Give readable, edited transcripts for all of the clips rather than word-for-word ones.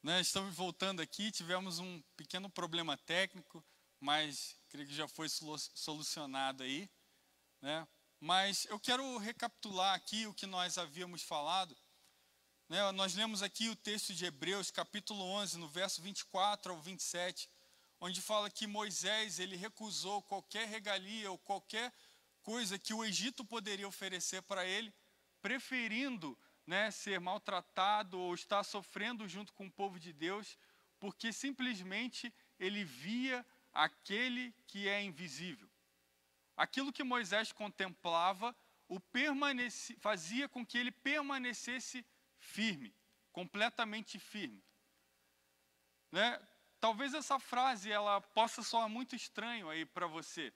Né, estamos voltando aqui, tivemos um pequeno problema técnico, mas creio que já foi solucionado aí, né? Mas eu quero recapitular aqui o que nós havíamos falado, né? Nós lemos aqui o texto de Hebreus, capítulo 11, no verso 24 ao 27, onde fala que Moisés, ele recusou qualquer regalia ou qualquer coisa que o Egito poderia oferecer para ele, preferindo, né, ser maltratado ou estar sofrendo junto com o povo de Deus, porque simplesmente ele via aquele que é invisível. Aquilo que Moisés contemplava fazia com que ele permanecesse firme, completamente firme. Né? Talvez essa frase ela possa soar muito estranho aí para você,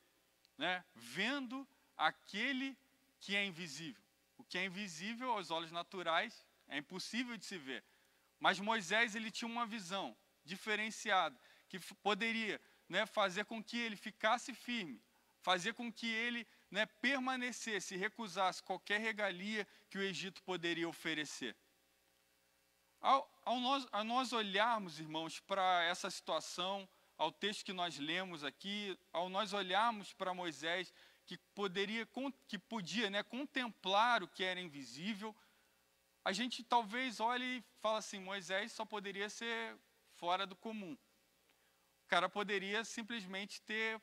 né? Vendo aquele que é invisível. O que é invisível aos olhos naturais é impossível de se ver. Mas Moisés ele tinha uma visão diferenciada que poderia, né, fazer com que ele ficasse firme, fazer com que ele, né, permanecesse e recusasse qualquer regalia que o Egito poderia oferecer. Ao nós olharmos, irmãos, para essa situação, ao texto que nós lemos aqui, ao nós olharmos para Moisés, que podia, né, contemplar o que era invisível, a gente talvez olhe e fala assim, Moisés só poderia ser fora do comum. O cara poderia simplesmente ter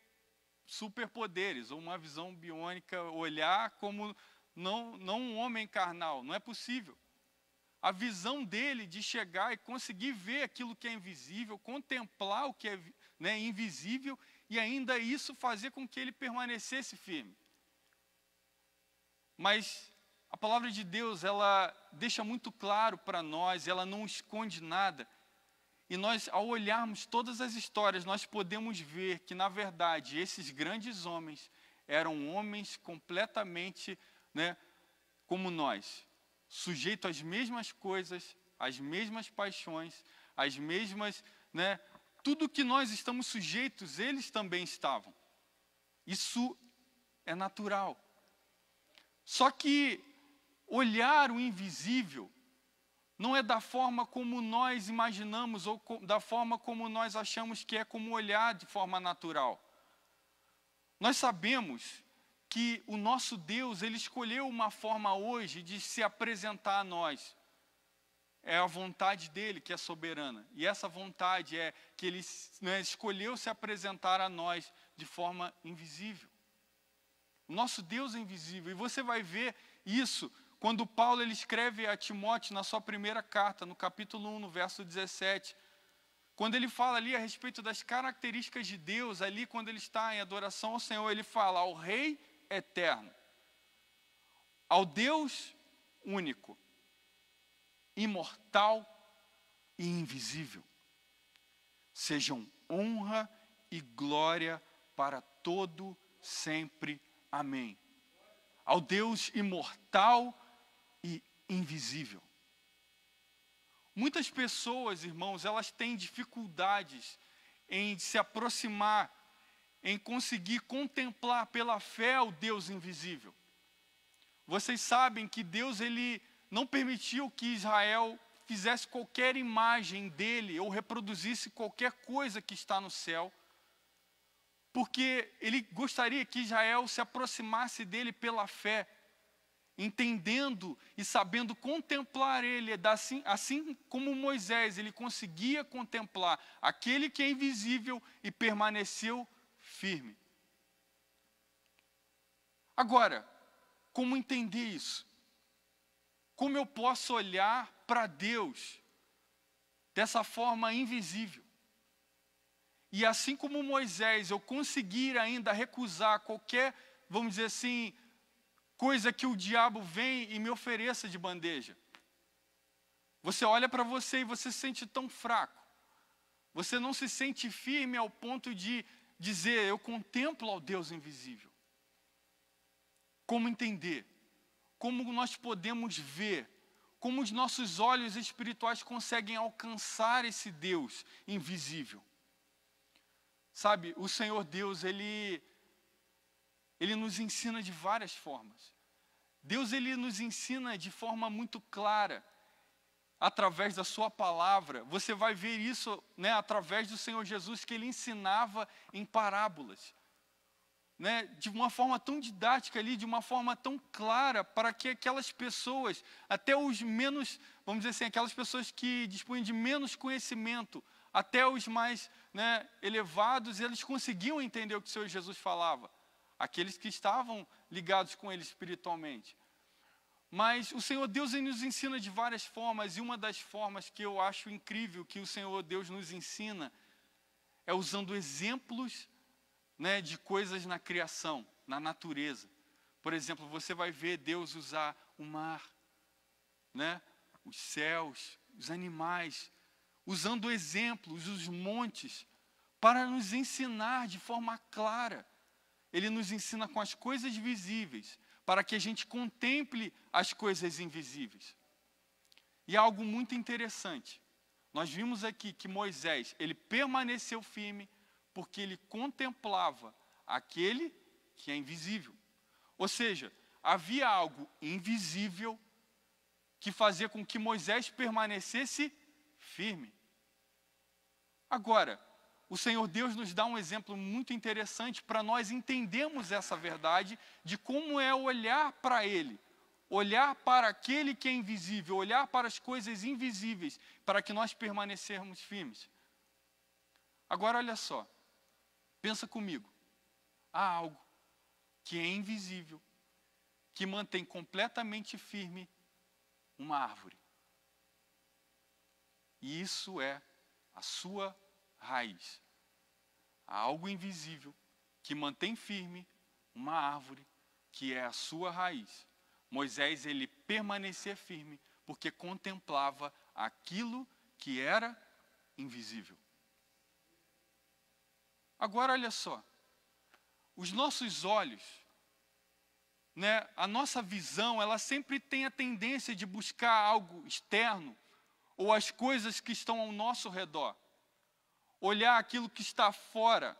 superpoderes, ou uma visão biônica, olhar como não um homem carnal, não é possível. A visão dele de chegar e conseguir ver aquilo que é invisível, contemplar o que é, né, invisível, e ainda isso fazer com que ele permanecesse firme. Mas a palavra de Deus, ela deixa muito claro para nós, ela não esconde nada. E nós, ao olharmos todas as histórias, nós podemos ver que, na verdade, esses grandes homens eram homens completamente, né, como nós, sujeitos às mesmas coisas, às mesmas paixões, às mesmas, né, tudo que nós estamos sujeitos, eles também estavam. Isso é natural. Só que olhar o invisível não é da forma como nós imaginamos ou da forma como nós achamos que é como olhar de forma natural. Nós sabemos que o nosso Deus, ele escolheu uma forma hoje de se apresentar a nós. É a vontade dele que é soberana. E essa vontade é que ele, né, escolheu se apresentar a nós de forma invisível. O nosso Deus é invisível. E você vai ver isso quando Paulo ele escreve a Timóteo na sua primeira carta, no capítulo 1, no verso 17. Quando ele fala ali a respeito das características de Deus, ali quando ele está em adoração ao Senhor, ele fala ao Rei eterno, ao Deus único, imortal e invisível. Sejam honra e glória para todo sempre. Amém. Ao Deus imortal e invisível. Muitas pessoas, irmãos, elas têm dificuldades em se aproximar, em conseguir contemplar pela fé o Deus invisível. Vocês sabem que Deus ele não permitiu que Israel fizesse qualquer imagem dele ou reproduzisse qualquer coisa que está no céu, porque ele gostaria que Israel se aproximasse dele pela fé, entendendo e sabendo contemplar ele, assim como Moisés, ele conseguia contemplar aquele que é invisível e permaneceu firme. Agora, como entender isso? Como eu posso olhar para Deus dessa forma invisível? E assim como Moisés, eu conseguir ainda recusar qualquer, vamos dizer assim, coisa que o diabo vem e me ofereça de bandeja. Você olha para você e você se sente tão fraco. Você não se sente firme ao ponto de dizer, eu contemplo ao Deus invisível. Como entender? Como nós podemos ver? Como os nossos olhos espirituais conseguem alcançar esse Deus invisível? Sabe, o Senhor Deus, Ele nos ensina de várias formas. Deus, Ele nos ensina de forma muito clara através da sua palavra, você vai ver isso, né, através do Senhor Jesus, que ele ensinava em parábolas, né, de uma forma tão didática ali, de uma forma tão clara, para que aquelas pessoas, até os menos, vamos dizer assim, aquelas pessoas que dispunham de menos conhecimento, até os mais, né, elevados, eles conseguiam entender o que o Senhor Jesus falava, aqueles que estavam ligados com ele espiritualmente. Mas o Senhor Deus ele nos ensina de várias formas, e uma das formas que eu acho incrível que o Senhor Deus nos ensina é usando exemplos, né, de coisas na criação, na natureza. Por exemplo, você vai ver Deus usar o mar, né, os céus, os animais, usando exemplos, os montes, para nos ensinar de forma clara. Ele nos ensina com as coisas visíveis, para que a gente contemple as coisas invisíveis. E algo muito interessante. Nós vimos aqui que Moisés, ele permaneceu firme, porque ele contemplava aquele que é invisível. Ou seja, havia algo invisível que fazia com que Moisés permanecesse firme. Agora, o Senhor Deus nos dá um exemplo muito interessante para nós entendermos essa verdade de como é olhar para Ele, olhar para aquele que é invisível, olhar para as coisas invisíveis, para que nós permanecermos firmes. Agora olha só, pensa comigo, há algo que é invisível, que mantém completamente firme uma árvore. E isso é a sua raiz. Há algo invisível que mantém firme uma árvore, que é a sua raiz. Moisés, ele permanecia firme, porque contemplava aquilo que era invisível. Agora, olha só, os nossos olhos, né, a nossa visão, ela sempre tem a tendência de buscar algo externo, ou as coisas que estão ao nosso redor. Olhar aquilo que está fora.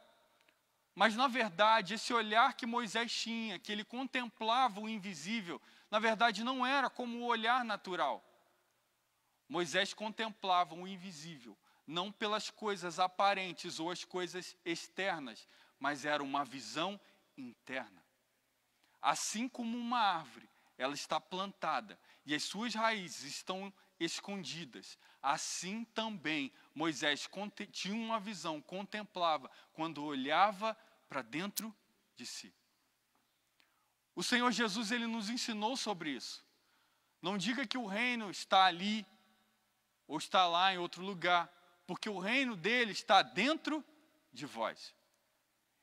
Mas, na verdade, esse olhar que Moisés tinha, que ele contemplava o invisível, na verdade não era como o olhar natural. Moisés contemplava o invisível, não pelas coisas aparentes ou as coisas externas, mas era uma visão interna. Assim como uma árvore, ela está plantada e as suas raízes estão escondidas, assim também Moisés tinha uma visão, contemplava, quando olhava para dentro de si. O Senhor Jesus, ele nos ensinou sobre isso. Não diga que o reino está ali, ou está lá em outro lugar, porque o reino dele está dentro de vós.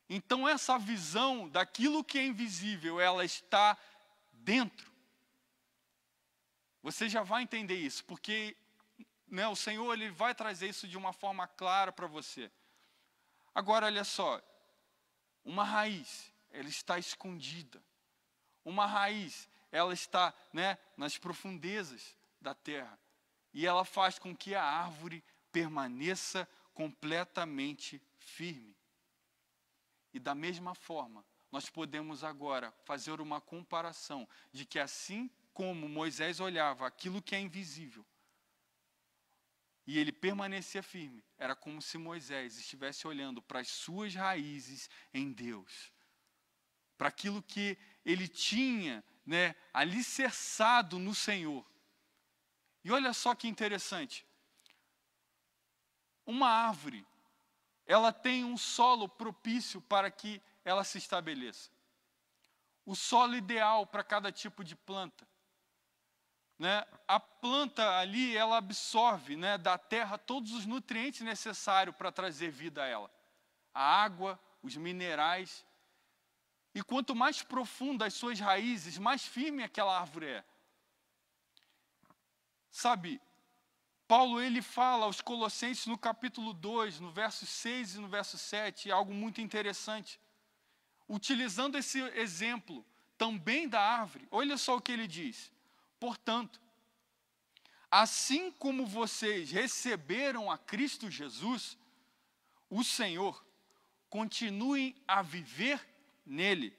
Então essa visão daquilo que é invisível, ela está dentro. Você já vai entender isso, porque, né, o Senhor ele vai trazer isso de uma forma clara para você. Agora, olha só, uma raiz, ela está escondida. Uma raiz, ela está, né, nas profundezas da terra. E ela faz com que a árvore permaneça completamente firme. E da mesma forma, nós podemos agora fazer uma comparação de que assim como Moisés olhava aquilo que é invisível, e ele permanecia firme, era como se Moisés estivesse olhando para as suas raízes em Deus, para aquilo que ele tinha, né, alicerçado no Senhor. E olha só que interessante, uma árvore, ela tem um solo propício para que ela se estabeleça. O solo ideal para cada tipo de planta. Né? A planta ali, ela absorve, né, da terra todos os nutrientes necessários para trazer vida a ela. A água, os minerais. E quanto mais profunda as suas raízes, mais firme aquela árvore é. Sabe, Paulo ele fala aos Colossenses no capítulo 2, no verso 6 e no verso 7, algo muito interessante. Utilizando esse exemplo também da árvore, olha só o que ele diz. Portanto, assim como vocês receberam a Cristo Jesus, o Senhor, continuem a viver nele,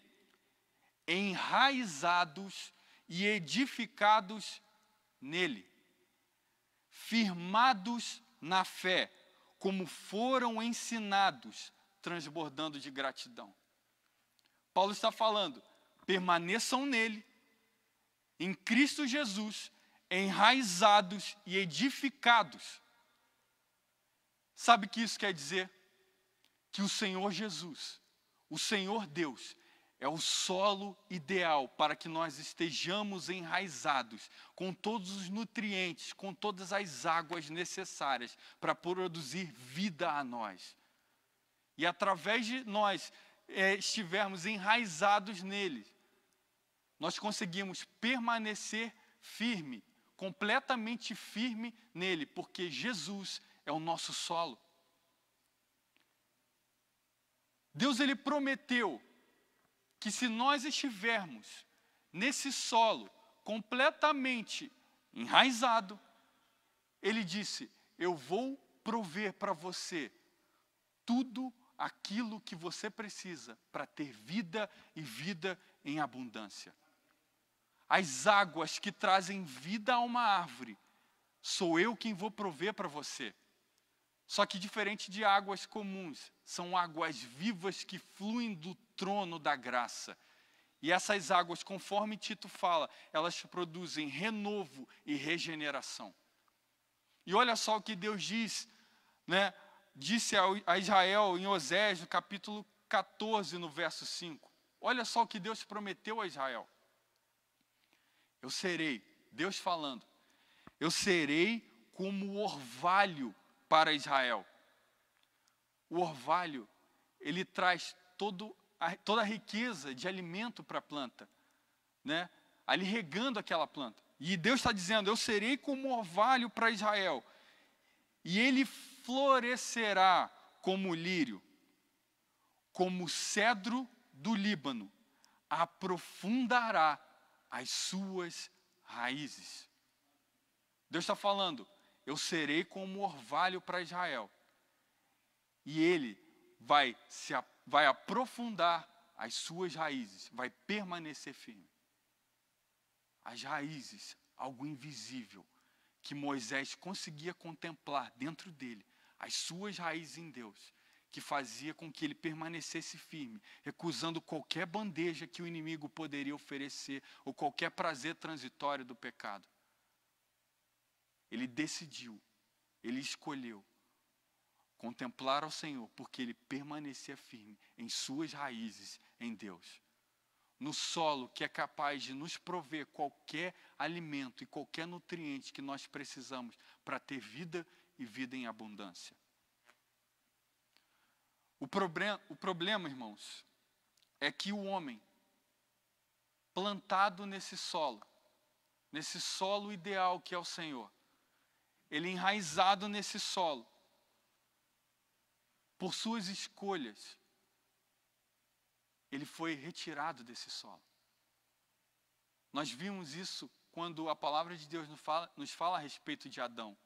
enraizados e edificados nele, firmados na fé, como foram ensinados, transbordando de gratidão. Paulo está falando, permaneçam nele, em Cristo Jesus, enraizados e edificados. Sabe o que isso quer dizer? Que o Senhor Jesus, o Senhor Deus, é o solo ideal para que nós estejamos enraizados com todos os nutrientes, com todas as águas necessárias para produzir vida a nós. E através de nós estivermos enraizados nele, nós conseguimos permanecer firme, completamente firme nele, porque Jesus é o nosso solo. Deus, ele prometeu que se nós estivermos nesse solo completamente enraizado, ele disse, eu vou prover para você tudo aquilo que você precisa para ter vida e vida em abundância. As águas que trazem vida a uma árvore, sou eu quem vou prover para você. Só que diferente de águas comuns, são águas vivas que fluem do trono da graça. E essas águas, conforme Tito fala, elas produzem renovo e regeneração. E olha só o que Deus diz, né? Disse a Israel em Osés, no capítulo 14, no verso 5. Olha só o que Deus prometeu a Israel. Eu serei, Deus falando, eu serei como o orvalho para Israel. O orvalho, ele traz toda a riqueza de alimento para a planta, né? Ali regando aquela planta. E Deus está dizendo, eu serei como orvalho para Israel, e ele florescerá como lírio, como cedro do Líbano, aprofundará as suas raízes. Deus está falando, eu serei como orvalho para Israel, e ele vai aprofundar as suas raízes, vai permanecer firme. As raízes, algo invisível, que Moisés conseguia contemplar dentro dele, as suas raízes em Deus, que fazia com que ele permanecesse firme, recusando qualquer bandeja que o inimigo poderia oferecer, ou qualquer prazer transitório do pecado. Ele decidiu, ele escolheu contemplar ao Senhor, porque ele permanecia firme em suas raízes em Deus. No solo que é capaz de nos prover qualquer alimento e qualquer nutriente que nós precisamos para ter vida e vida em abundância. O problema, irmãos, é que o homem plantado nesse solo ideal que é o Senhor, ele enraizado nesse solo, por suas escolhas, ele foi retirado desse solo. Nós vimos isso quando a palavra de Deus nos fala a respeito de Adão.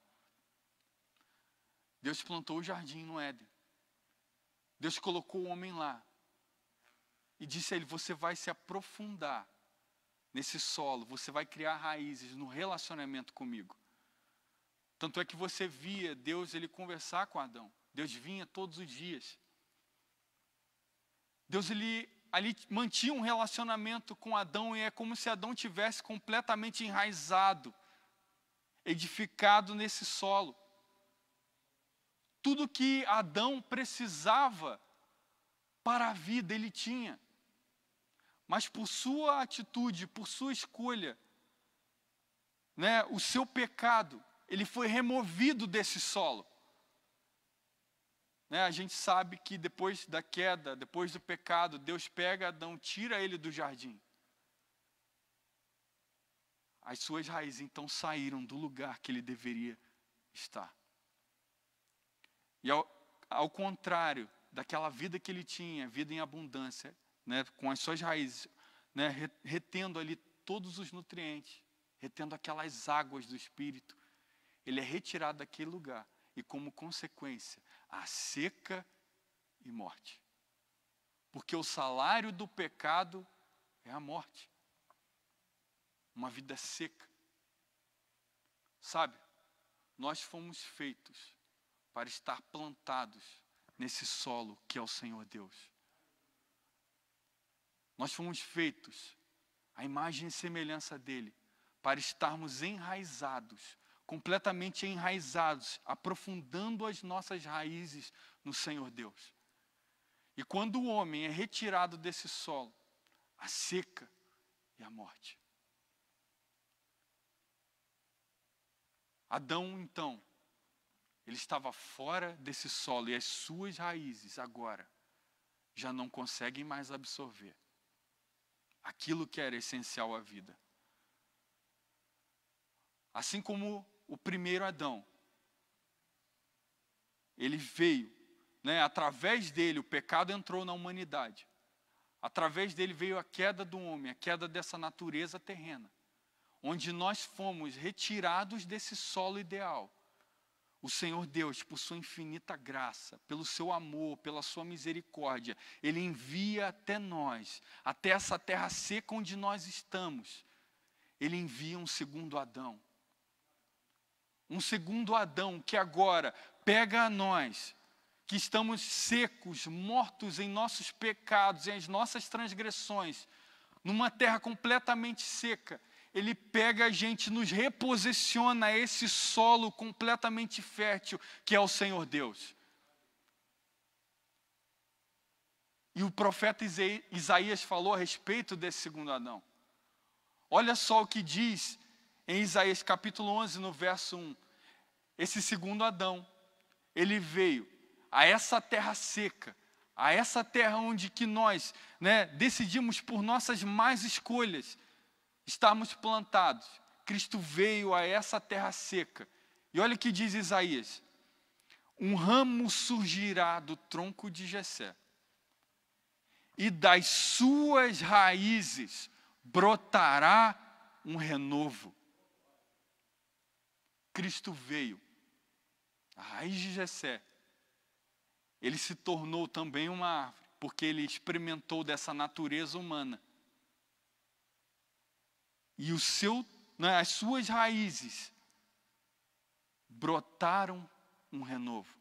Deus plantou o jardim no Éden. Deus colocou o homem lá. E disse a ele, você vai se aprofundar nesse solo, você vai criar raízes no relacionamento comigo. Tanto é que você via Deus ele conversar com Adão. Deus vinha todos os dias. Deus ali mantinha um relacionamento com Adão, e é como se Adão tivesse completamente enraizado, edificado nesse solo. Tudo que Adão precisava para a vida, ele tinha. Mas por sua atitude, por sua escolha, né, o seu pecado, ele foi removido desse solo. A gente sabe que depois da queda, depois do pecado, Deus pega Adão, tira ele do jardim. As suas raízes então saíram do lugar que ele deveria estar. E ao contrário daquela vida que ele tinha, vida em abundância, né, com as suas raízes, né, retendo ali todos os nutrientes, retendo aquelas águas do Espírito, ele é retirado daquele lugar. E como consequência, a seca e morte. Porque o salário do pecado é a morte. Uma vida seca. Sabe? nós fomos feitos para estar plantados nesse solo que é o Senhor Deus. Nós fomos feitos, à imagem e semelhança dele, para estarmos enraizados, completamente enraizados, aprofundando as nossas raízes no Senhor Deus. E quando o homem é retirado desse solo, a seca e a morte. Adão, então, ele estava fora desse solo e as suas raízes agora já não conseguem mais absorver aquilo que era essencial à vida. Assim como o primeiro Adão, ele veio, através dele o pecado entrou na humanidade. Através dele veio a queda do homem, a queda dessa natureza terrena, onde nós fomos retirados desse solo ideal. O Senhor Deus, por sua infinita graça, pelo seu amor, pela sua misericórdia, Ele envia até nós, até essa terra seca onde nós estamos. Ele envia um segundo Adão. Um segundo Adão que agora pega a nós, que estamos secos, mortos em nossos pecados, em as nossas transgressões, numa terra completamente seca. Ele pega a gente, nos reposiciona a esse solo completamente fértil, que é o Senhor Deus. E o profeta Isaías falou a respeito desse segundo Adão. Olha só o que diz em Isaías capítulo 11, no verso 1. Esse segundo Adão, ele veio a essa terra seca, a essa terra onde que nós decidimos por nossas más escolhas, estarmos plantados. Cristo veio a essa terra seca. E olha o que diz Isaías. Um ramo surgirá do tronco de Jessé, e das suas raízes brotará um renovo. Cristo veio, a raiz de Jessé. Ele se tornou também uma árvore, porque ele experimentou dessa natureza humana. E as suas raízes brotaram um renovo.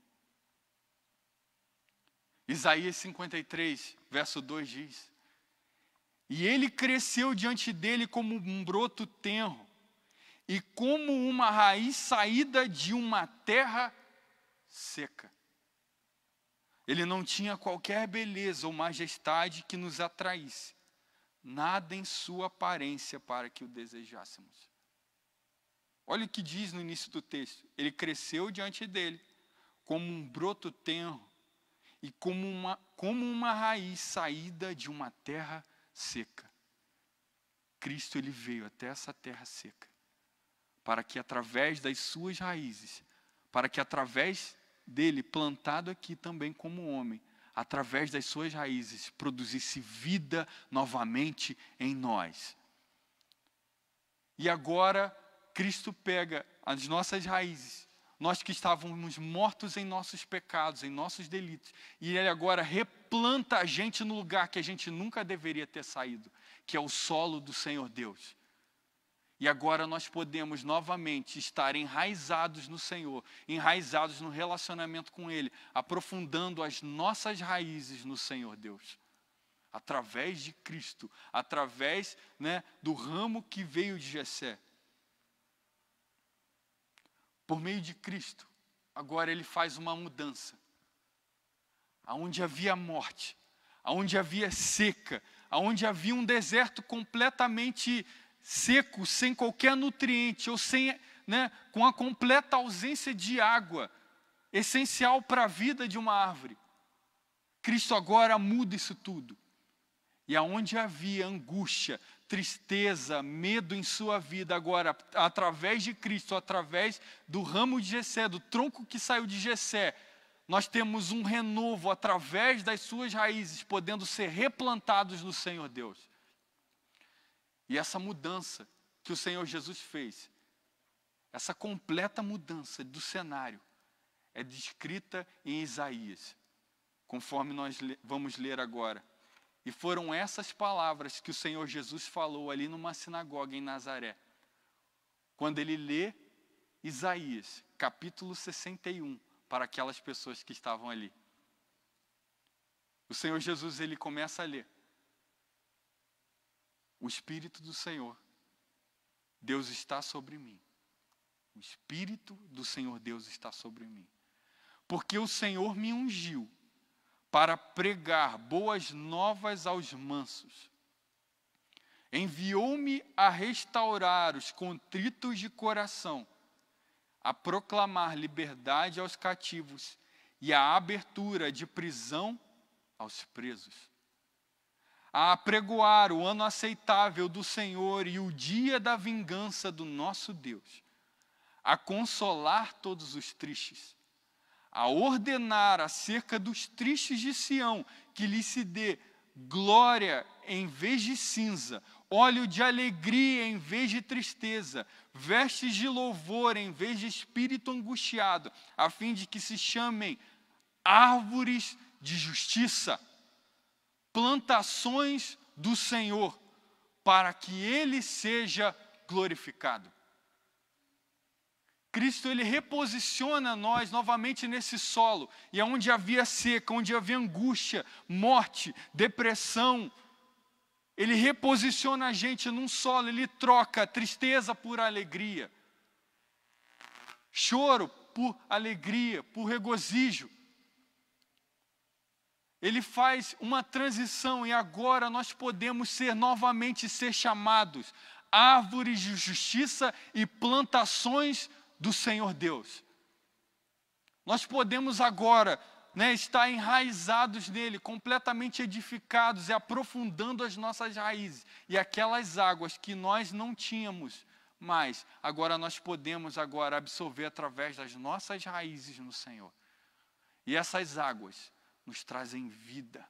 Isaías 53, verso 2 diz: e ele cresceu diante dele como um broto tenro, e como uma raiz saída de uma terra seca. Ele não tinha qualquer beleza ou majestade que nos atraísse, nada em sua aparência para que o desejássemos. Olha o que diz no início do texto. Ele cresceu diante dele como um broto tenro e como uma raiz saída de uma terra seca. Cristo, ele veio até essa terra seca para que através das suas raízes, para que através dele, plantado aqui também como homem, através das suas raízes, produzisse vida novamente em nós. E agora, Cristo pega as nossas raízes, nós que estávamos mortos em nossos pecados, em nossos delitos, e Ele agora replanta a gente no lugar que a gente nunca deveria ter saído, que é o solo do Senhor Deus. E agora nós podemos novamente estar enraizados no Senhor, enraizados no relacionamento com Ele, aprofundando as nossas raízes no Senhor Deus. Através de Cristo, através do ramo que veio de Jessé. Por meio de Cristo, agora Ele faz uma mudança. Aonde havia morte, aonde havia seca, aonde havia um deserto completamente seco, sem qualquer nutriente, ou com a completa ausência de água, essencial para a vida de uma árvore. Cristo agora muda isso tudo. E aonde havia angústia, tristeza, medo em sua vida, agora, através de Cristo, através do ramo de Jessé, do tronco que saiu de Jessé, nós temos um renovo através das suas raízes, podendo ser replantados no Senhor Deus. E essa mudança que o Senhor Jesus fez, essa completa mudança do cenário, é descrita em Isaías, conforme nós vamos ler agora. E foram essas palavras que o Senhor Jesus falou ali numa sinagoga em Nazaré. Quando ele lê Isaías, capítulo 61, para aquelas pessoas que estavam ali. O Senhor Jesus, ele começa a ler. O Espírito do Senhor, Deus está sobre mim. O Espírito do Senhor Deus está sobre mim. Porque o Senhor me ungiu para pregar boas novas aos mansos. Enviou-me a restaurar os contritos de coração, a proclamar liberdade aos cativos e a abertura de prisão aos presos, a apregoar o ano aceitável do Senhor e o dia da vingança do nosso Deus, a consolar todos os tristes, a ordenar acerca dos tristes de Sião, que lhe se dê glória em vez de cinza, óleo de alegria em vez de tristeza, vestes de louvor em vez de espírito angustiado, a fim de que se chamem árvores de justiça, plantações do Senhor, para que Ele seja glorificado. Cristo, ele reposiciona nós novamente nesse solo, e onde havia seca, onde havia angústia, morte, depressão, ele reposiciona a gente num solo, ele troca tristeza por alegria, choro por alegria, por regozijo. Ele faz uma transição e agora nós podemos novamente ser chamados árvores de justiça e plantações do Senhor Deus. Nós podemos agora, estar enraizados nele, completamente edificados e aprofundando as nossas raízes. E aquelas águas que nós não tínhamos mais, agora nós podemos absorver através das nossas raízes no Senhor. E essas águas nos trazem vida.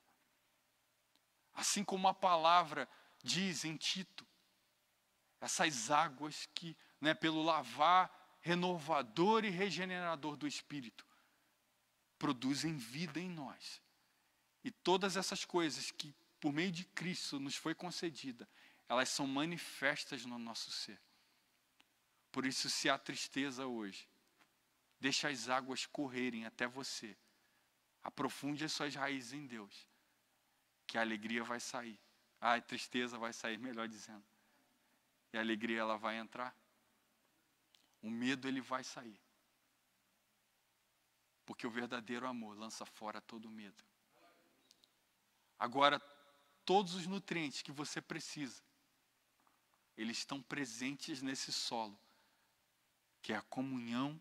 Assim como a palavra diz em Tito, essas águas que, pelo lavar renovador e regenerador do Espírito, produzem vida em nós. E todas essas coisas que, por meio de Cristo, nos foi concedida, elas são manifestas no nosso ser. Por isso, se há tristeza hoje, deixa as águas correrem até você. Aprofunde as suas raízes em Deus, que a alegria vai sair. A tristeza vai sair, melhor dizendo. E a alegria, ela vai entrar. O medo, ele vai sair. Porque o verdadeiro amor lança fora todo medo. Agora, todos os nutrientes que você precisa, eles estão presentes nesse solo, que é a comunhão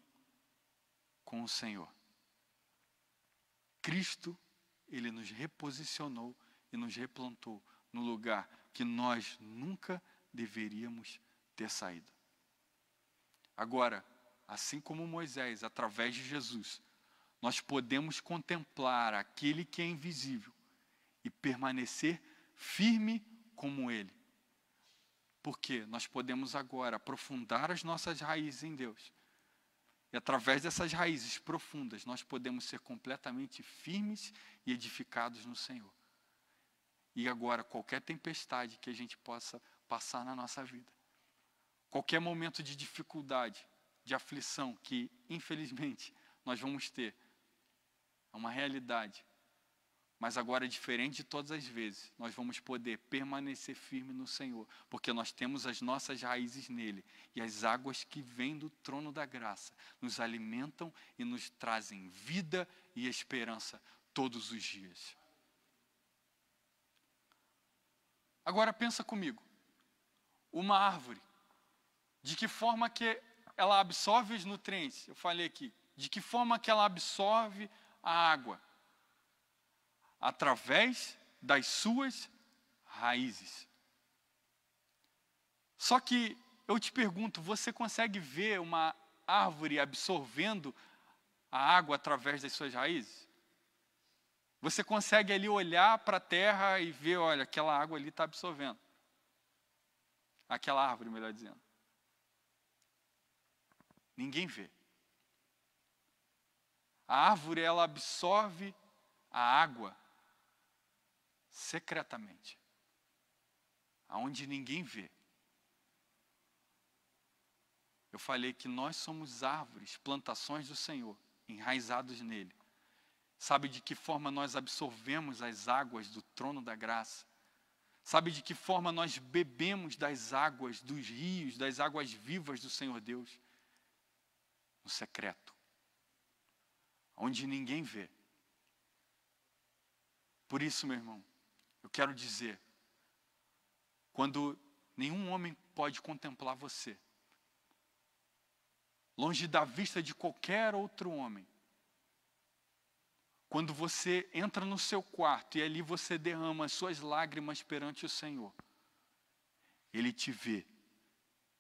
com o Senhor. Cristo, ele nos reposicionou e nos replantou no lugar que nós nunca deveríamos ter saído. Agora, assim como Moisés, através de Jesus, nós podemos contemplar aquele que é invisível e permanecer firme como ele. Porque nós podemos agora aprofundar as nossas raízes em Deus. E através dessas raízes profundas, nós podemos ser completamente firmes e edificados no Senhor. E agora, qualquer tempestade que a gente possa passar na nossa vida, qualquer momento de dificuldade, de aflição que, infelizmente, nós vamos ter, é uma realidade. Mas agora, diferente de todas as vezes, nós vamos poder permanecer firme no Senhor, porque nós temos as nossas raízes nele. E as águas que vêm do trono da graça nos alimentam e nos trazem vida e esperança todos os dias. Agora pensa comigo, uma árvore, de que forma que ela absorve os nutrientes? Eu falei aqui, de que forma que ela absorve a água? Através das suas raízes. Só que eu te pergunto, você consegue ver uma árvore absorvendo a água através das suas raízes? Você consegue ali olhar para a terra e ver, olha, aquela água ali está absorvendo. Aquela árvore, melhor dizendo. Ninguém vê. A árvore, ela absorve a água secretamente, aonde ninguém vê. Eu falei que nós somos árvores, plantações do Senhor, enraizados nele. Sabe de que forma nós absorvemos as águas do trono da graça? Sabe de que forma nós bebemos das águas, dos rios, das águas vivas do Senhor Deus? No secreto, onde ninguém vê. Por isso, meu irmão, eu quero dizer, quando nenhum homem pode contemplar você, longe da vista de qualquer outro homem, quando você entra no seu quarto e ali você derrama as suas lágrimas perante o Senhor, Ele te vê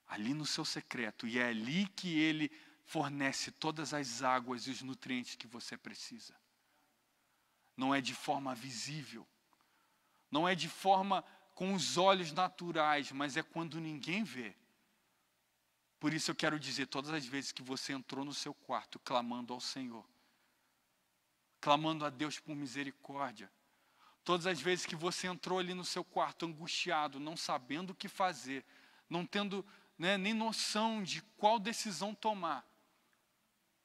ali no seu secreto e é ali que Ele fornece todas as águas e os nutrientes que você precisa. Não é de forma visível, não é de forma com os olhos naturais, mas é quando ninguém vê. Por isso eu quero dizer, todas as vezes que você entrou no seu quarto clamando ao Senhor, clamando a Deus por misericórdia, todas as vezes que você entrou ali no seu quarto angustiado, não sabendo o que fazer, não tendo nem noção de qual decisão tomar,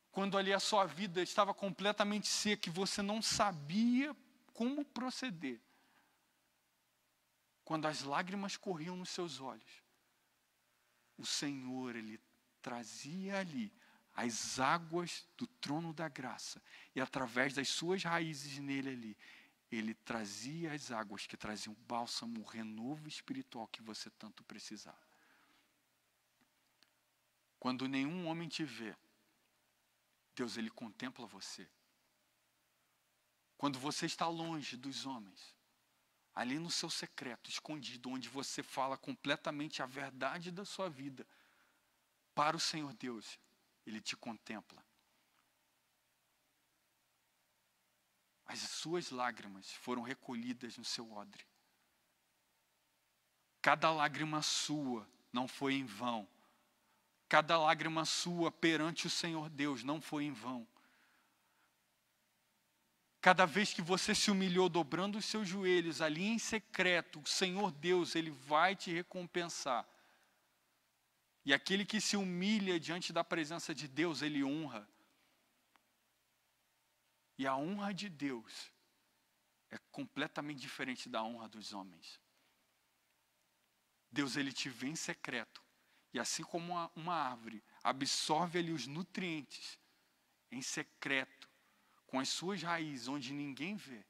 quando ali a sua vida estava completamente seca e você não sabia como proceder, quando as lágrimas corriam nos seus olhos, o Senhor, Ele trazia ali as águas do trono da graça, e através das suas raízes nele ali, Ele trazia as águas que traziam o bálsamo, o renovo espiritual que você tanto precisava. Quando nenhum homem te vê, Deus, Ele contempla você. Quando você está longe dos homens, ali no seu secreto, escondido, onde você fala completamente a verdade da sua vida, para o Senhor Deus, Ele te contempla. As suas lágrimas foram recolhidas no seu odre. Cada lágrima sua não foi em vão. Cada lágrima sua perante o Senhor Deus não foi em vão. Cada vez que você se humilhou dobrando os seus joelhos ali em secreto, o Senhor Deus, Ele vai te recompensar. E aquele que se humilha diante da presença de Deus, Ele honra. E a honra de Deus é completamente diferente da honra dos homens. Deus, Ele te vê em secreto. E assim como uma árvore absorve ali os nutrientes em secreto, com as suas raízes, onde ninguém vê,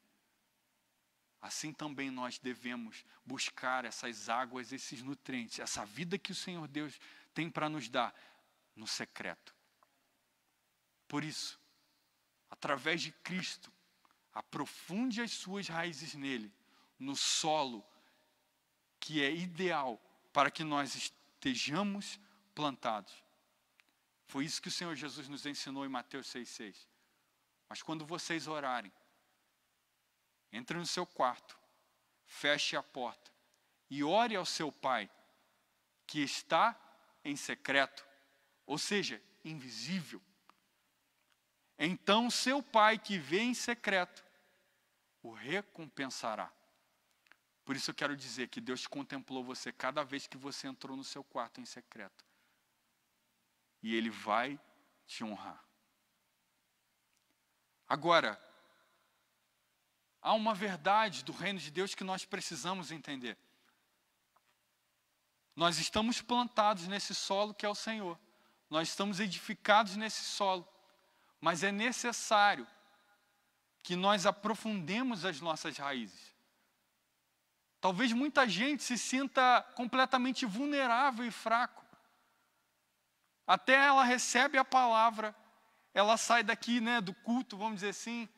assim também nós devemos buscar essas águas, esses nutrientes, essa vida que o Senhor Deus tem para nos dar no secreto. Por isso, através de Cristo, aprofunde as suas raízes nele, no solo que é ideal para que nós estejamos plantados. Foi isso que o Senhor Jesus nos ensinou em Mateus 6,6. Mas quando vocês orarem, entre no seu quarto, feche a porta e ore ao seu Pai, que está em secreto, ou seja, invisível. Então seu Pai que vê em secreto, o recompensará. Por isso eu quero dizer que Deus contemplou você cada vez que você entrou no seu quarto em secreto. E Ele vai te honrar. Agora, há uma verdade do reino de Deus que nós precisamos entender. Nós estamos plantados nesse solo que é o Senhor. Nós estamos edificados nesse solo. Mas é necessário que nós aprofundemos as nossas raízes. Talvez muita gente se sinta completamente vulnerável e fraco. Até ela recebe a palavra, ela sai daqui, do culto, vamos dizer assim,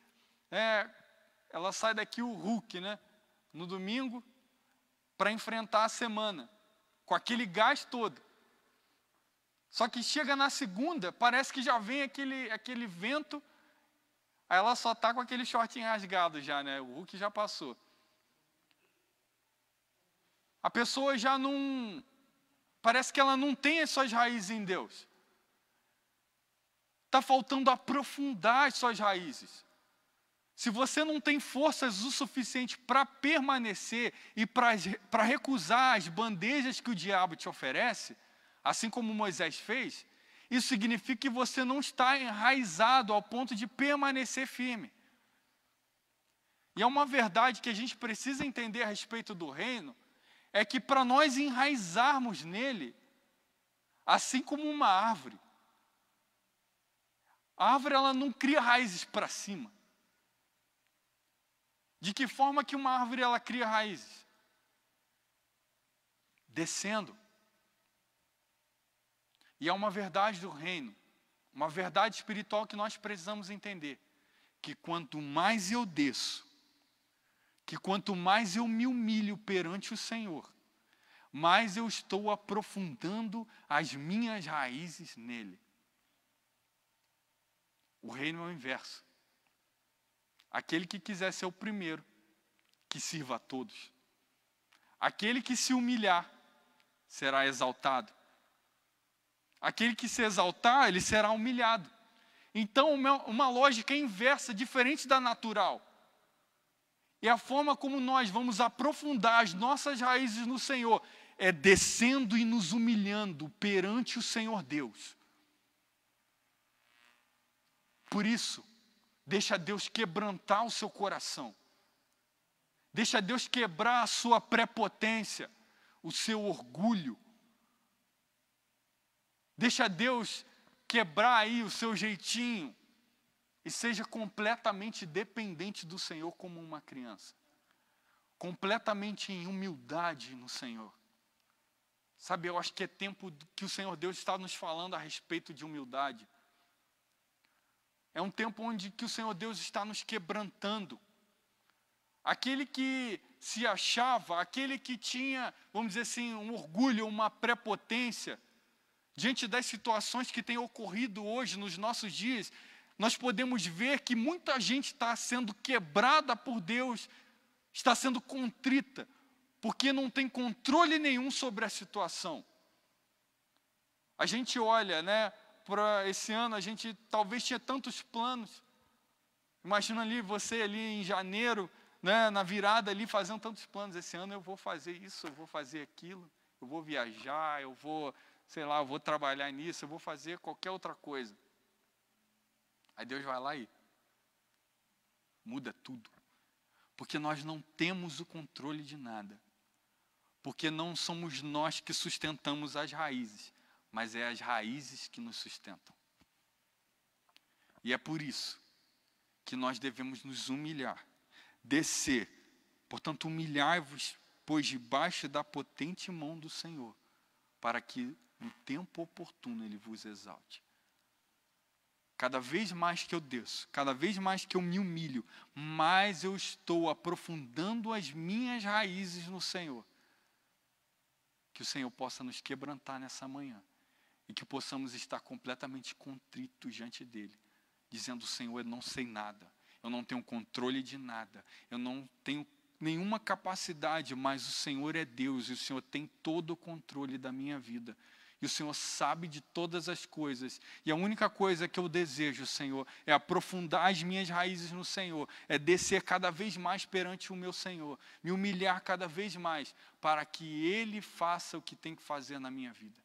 ela sai daqui o Hulk, no domingo, para enfrentar a semana, com aquele gás todo. Só que chega na segunda, parece que já vem aquele vento, aí ela só está com aquele shortinho rasgado já, o Hulk já passou. A pessoa já não, parece que ela não tem as suas raízes em Deus. Está faltando aprofundar as suas raízes. Se você não tem forças o suficiente para permanecer e para recusar as bandejas que o diabo te oferece, assim como Moisés fez, Isso significa que você não está enraizado ao ponto de permanecer firme. E é uma verdade que a gente precisa entender a respeito do reino, é que para nós enraizarmos nele, assim como uma árvore, a árvore ela não cria raízes para cima. De que forma que uma árvore ela cria raízes? Descendo. E é uma verdade do reino, uma verdade espiritual que nós precisamos entender, que quanto mais eu desço, que quanto mais eu me humilho perante o Senhor, mais eu estou aprofundando as minhas raízes nele. O reino é o inverso. Aquele que quiser ser o primeiro, que sirva a todos. Aquele que se humilhar, será exaltado. Aquele que se exaltar, ele será humilhado. Então, uma lógica inversa, diferente da natural. E a forma como nós vamos aprofundar as nossas raízes no Senhor é descendo e nos humilhando perante o Senhor Deus. Por isso, deixa Deus quebrantar o seu coração. Deixa Deus quebrar a sua prepotência, o seu orgulho. Deixa Deus quebrar aí o seu jeitinho e seja completamente dependente do Senhor como uma criança. Completamente em humildade no Senhor. Sabe, eu acho que é tempo que o Senhor Deus está nos falando a respeito de humildade. É um tempo onde que o Senhor Deus está nos quebrantando. Aquele que se achava, aquele que tinha, vamos dizer assim, um orgulho, uma prepotência, diante das situações que têm ocorrido hoje, nos nossos dias, nós podemos ver que muita gente está sendo quebrada por Deus, está sendo contrita, porque não tem controle nenhum sobre a situação. A gente olha, né, para esse ano, a gente talvez tinha tantos planos. Imagina ali, você ali em janeiro, né, na virada ali, fazendo tantos planos. Esse ano eu vou fazer isso, eu vou fazer aquilo, eu vou viajar, eu vou, sei lá, eu vou trabalhar nisso, eu vou fazer qualquer outra coisa. Aí Deus vai lá e muda tudo. Porque nós não temos o controle de nada. Porque não somos nós que sustentamos as raízes, mas é as raízes que nos sustentam. E é por isso que nós devemos nos humilhar, descer. Portanto, humilhai-vos, pois debaixo da potente mão do Senhor, para que no tempo oportuno Ele vos exalte. Cada vez mais que eu desço, cada vez mais que eu me humilho, mais eu estou aprofundando as minhas raízes no Senhor. Que o Senhor possa nos quebrantar nessa manhã e que possamos estar completamente contritos diante dEle, dizendo: Senhor, eu não sei nada, eu não tenho controle de nada, eu não tenho nenhuma capacidade, mas o Senhor é Deus e o Senhor tem todo o controle da minha vida. E o Senhor sabe de todas as coisas. E a única coisa que eu desejo, Senhor, é aprofundar as minhas raízes no Senhor. É descer cada vez mais perante o meu Senhor. Me humilhar cada vez mais, para que Ele faça o que tem que fazer na minha vida.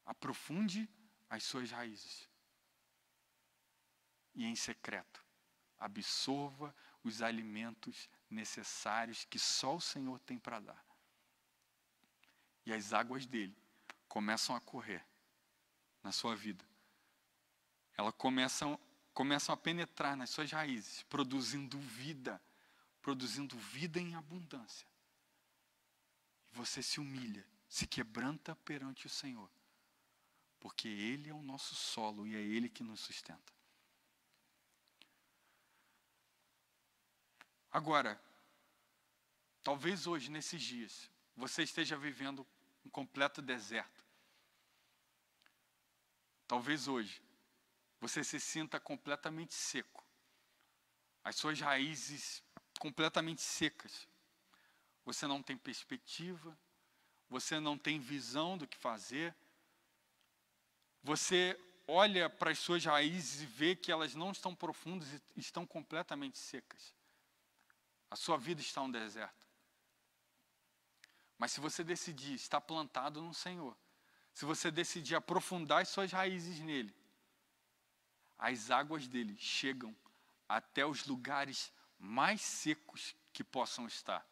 Aprofunde as suas raízes. E em secreto, absorva os alimentos necessários que só o Senhor tem para dar. E as águas dele começam a correr na sua vida. Elas começam a penetrar nas suas raízes, produzindo vida em abundância. E você se humilha, se quebranta perante o Senhor, porque Ele é o nosso solo e é Ele que nos sustenta. Agora, talvez hoje, nesses dias, você esteja vivendo um completo deserto. Talvez hoje você se sinta completamente seco. As suas raízes completamente secas. Você não tem perspectiva, você não tem visão do que fazer. Você olha para as suas raízes e vê que elas não estão profundas e estão completamente secas. A sua vida está um deserto. Mas se você decidir estar plantado no Senhor, se você decidir aprofundar as suas raízes nele, as águas dele chegam até os lugares mais secos que possam estar.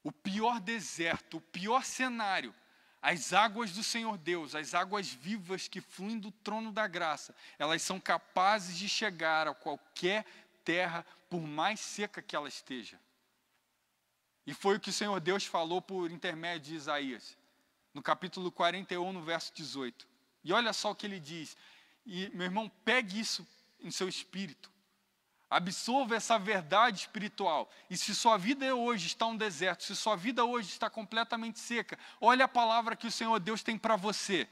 O pior deserto, o pior cenário, as águas do Senhor Deus, as águas vivas que fluem do trono da graça, elas são capazes de chegar a qualquer terra, por mais seca que ela esteja. E foi o que o Senhor Deus falou por intermédio de Isaías, no capítulo 41, no verso 18. E olha só o que ele diz. E, meu irmão, pegue isso em seu espírito. Absorva essa verdade espiritual. E se sua vida hoje está um deserto, se sua vida hoje está completamente seca, olha a palavra que o Senhor Deus tem para você.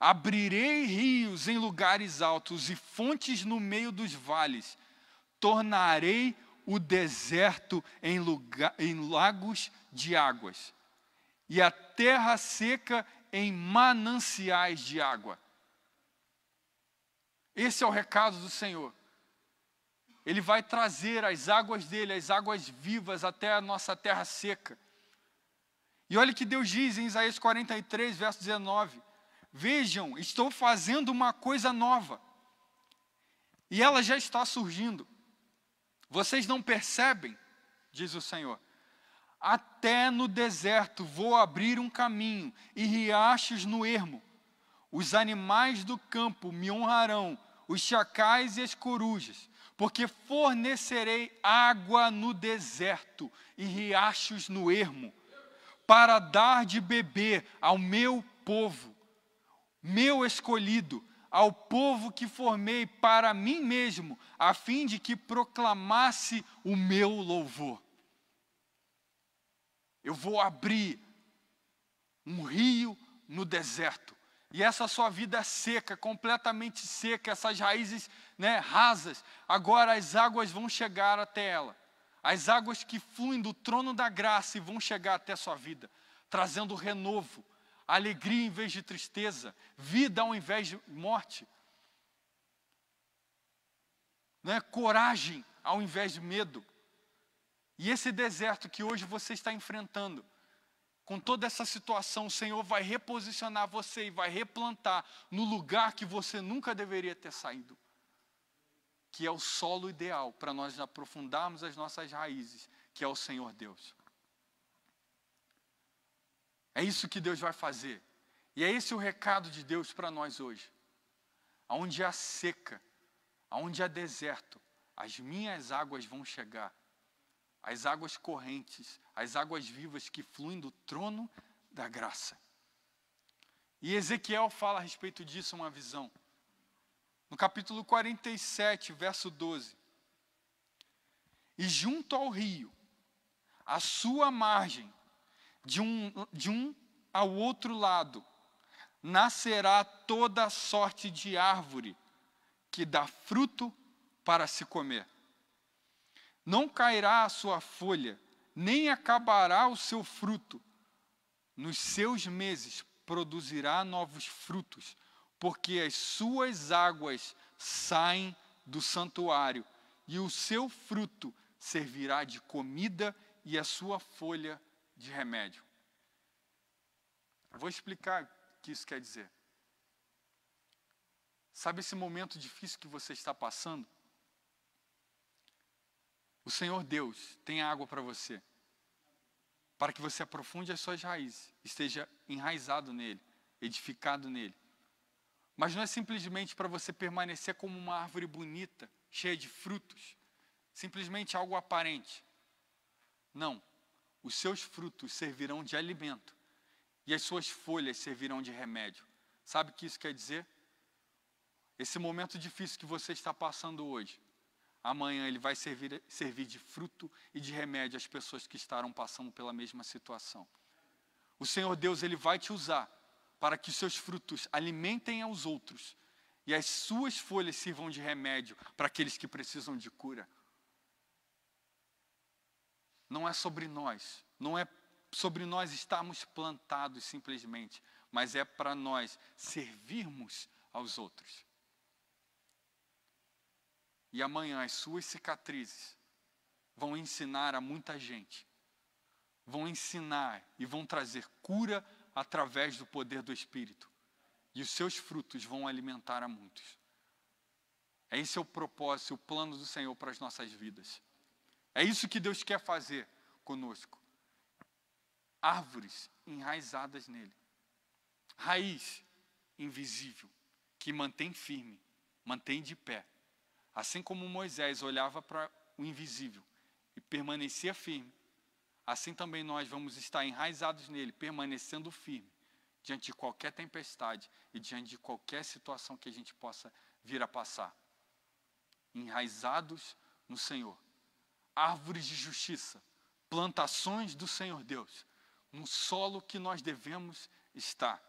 Abrirei rios em lugares altos e fontes no meio dos vales. Tornarei o deserto em lagos de águas. E a terra seca em mananciais de água. Esse é o recado do Senhor. Ele vai trazer as águas dele, as águas vivas, até a nossa terra seca. E olha o que Deus diz em Isaías 43, verso 19. Vejam, estou fazendo uma coisa nova. E ela já está surgindo. Vocês não percebem, diz o Senhor. Até no deserto vou abrir um caminho e riachos no ermo. Os animais do campo me honrarão, os chacais e as corujas, porque fornecerei água no deserto e riachos no ermo, para dar de beber ao meu povo, meu escolhido, ao povo que formei para mim mesmo, a fim de que proclamasse o meu louvor. Eu vou abrir um rio no deserto. E essa sua vida seca, completamente seca, essas raízes, rasas, agora as águas vão chegar até ela. As águas que fluem do trono da graça e vão chegar até a sua vida, trazendo renovo, alegria em vez de tristeza, vida ao invés de morte. Coragem ao invés de medo. E esse deserto que hoje você está enfrentando, com toda essa situação, o Senhor vai reposicionar você e vai replantar no lugar que você nunca deveria ter saído. Que é o solo ideal para nós aprofundarmos as nossas raízes, que é o Senhor Deus. É isso que Deus vai fazer. E é esse o recado de Deus para nós hoje. Aonde há seca, aonde há deserto, as minhas águas vão chegar. As águas correntes, as águas vivas que fluem do trono da graça. E Ezequiel fala a respeito disso, uma visão. No capítulo 47, verso 12. E junto ao rio, à sua margem, de um ao outro lado, nascerá toda sorte de árvore que dá fruto para se comer. Não cairá a sua folha, nem acabará o seu fruto. Nos seus meses produzirá novos frutos, porque as suas águas saem do santuário, e o seu fruto servirá de comida e a sua folha de remédio. Eu vou explicar o que isso quer dizer. Sabe esse momento difícil que você está passando? O Senhor Deus tem água para você, para que você aprofunde as suas raízes, esteja enraizado nele, edificado nele. Mas não é simplesmente para você permanecer como uma árvore bonita, cheia de frutos, simplesmente algo aparente. Não, os seus frutos servirão de alimento e as suas folhas servirão de remédio. Sabe o que isso quer dizer? Esse momento difícil que você está passando hoje, amanhã ele vai servir de fruto e de remédio às pessoas que estarão passando pela mesma situação. O Senhor Deus, ele vai te usar para que os seus frutos alimentem aos outros e as suas folhas sirvam de remédio para aqueles que precisam de cura. Não é sobre nós, não é sobre nós estarmos plantados simplesmente, mas é para nós servirmos aos outros. E amanhã as suas cicatrizes vão ensinar a muita gente. Vão ensinar e vão trazer cura através do poder do Espírito. E os seus frutos vão alimentar a muitos. Esse é o propósito, o plano do Senhor para as nossas vidas. É isso que Deus quer fazer conosco. Árvores enraizadas nele. Raiz invisível, que mantém firme, mantém de pé. Assim como Moisés olhava para o invisível e permanecia firme, assim também nós vamos estar enraizados nele, permanecendo firme, diante de qualquer tempestade e diante de qualquer situação que a gente possa vir a passar. Enraizados no Senhor. Árvores de justiça, plantações do Senhor Deus, no solo que nós devemos estar,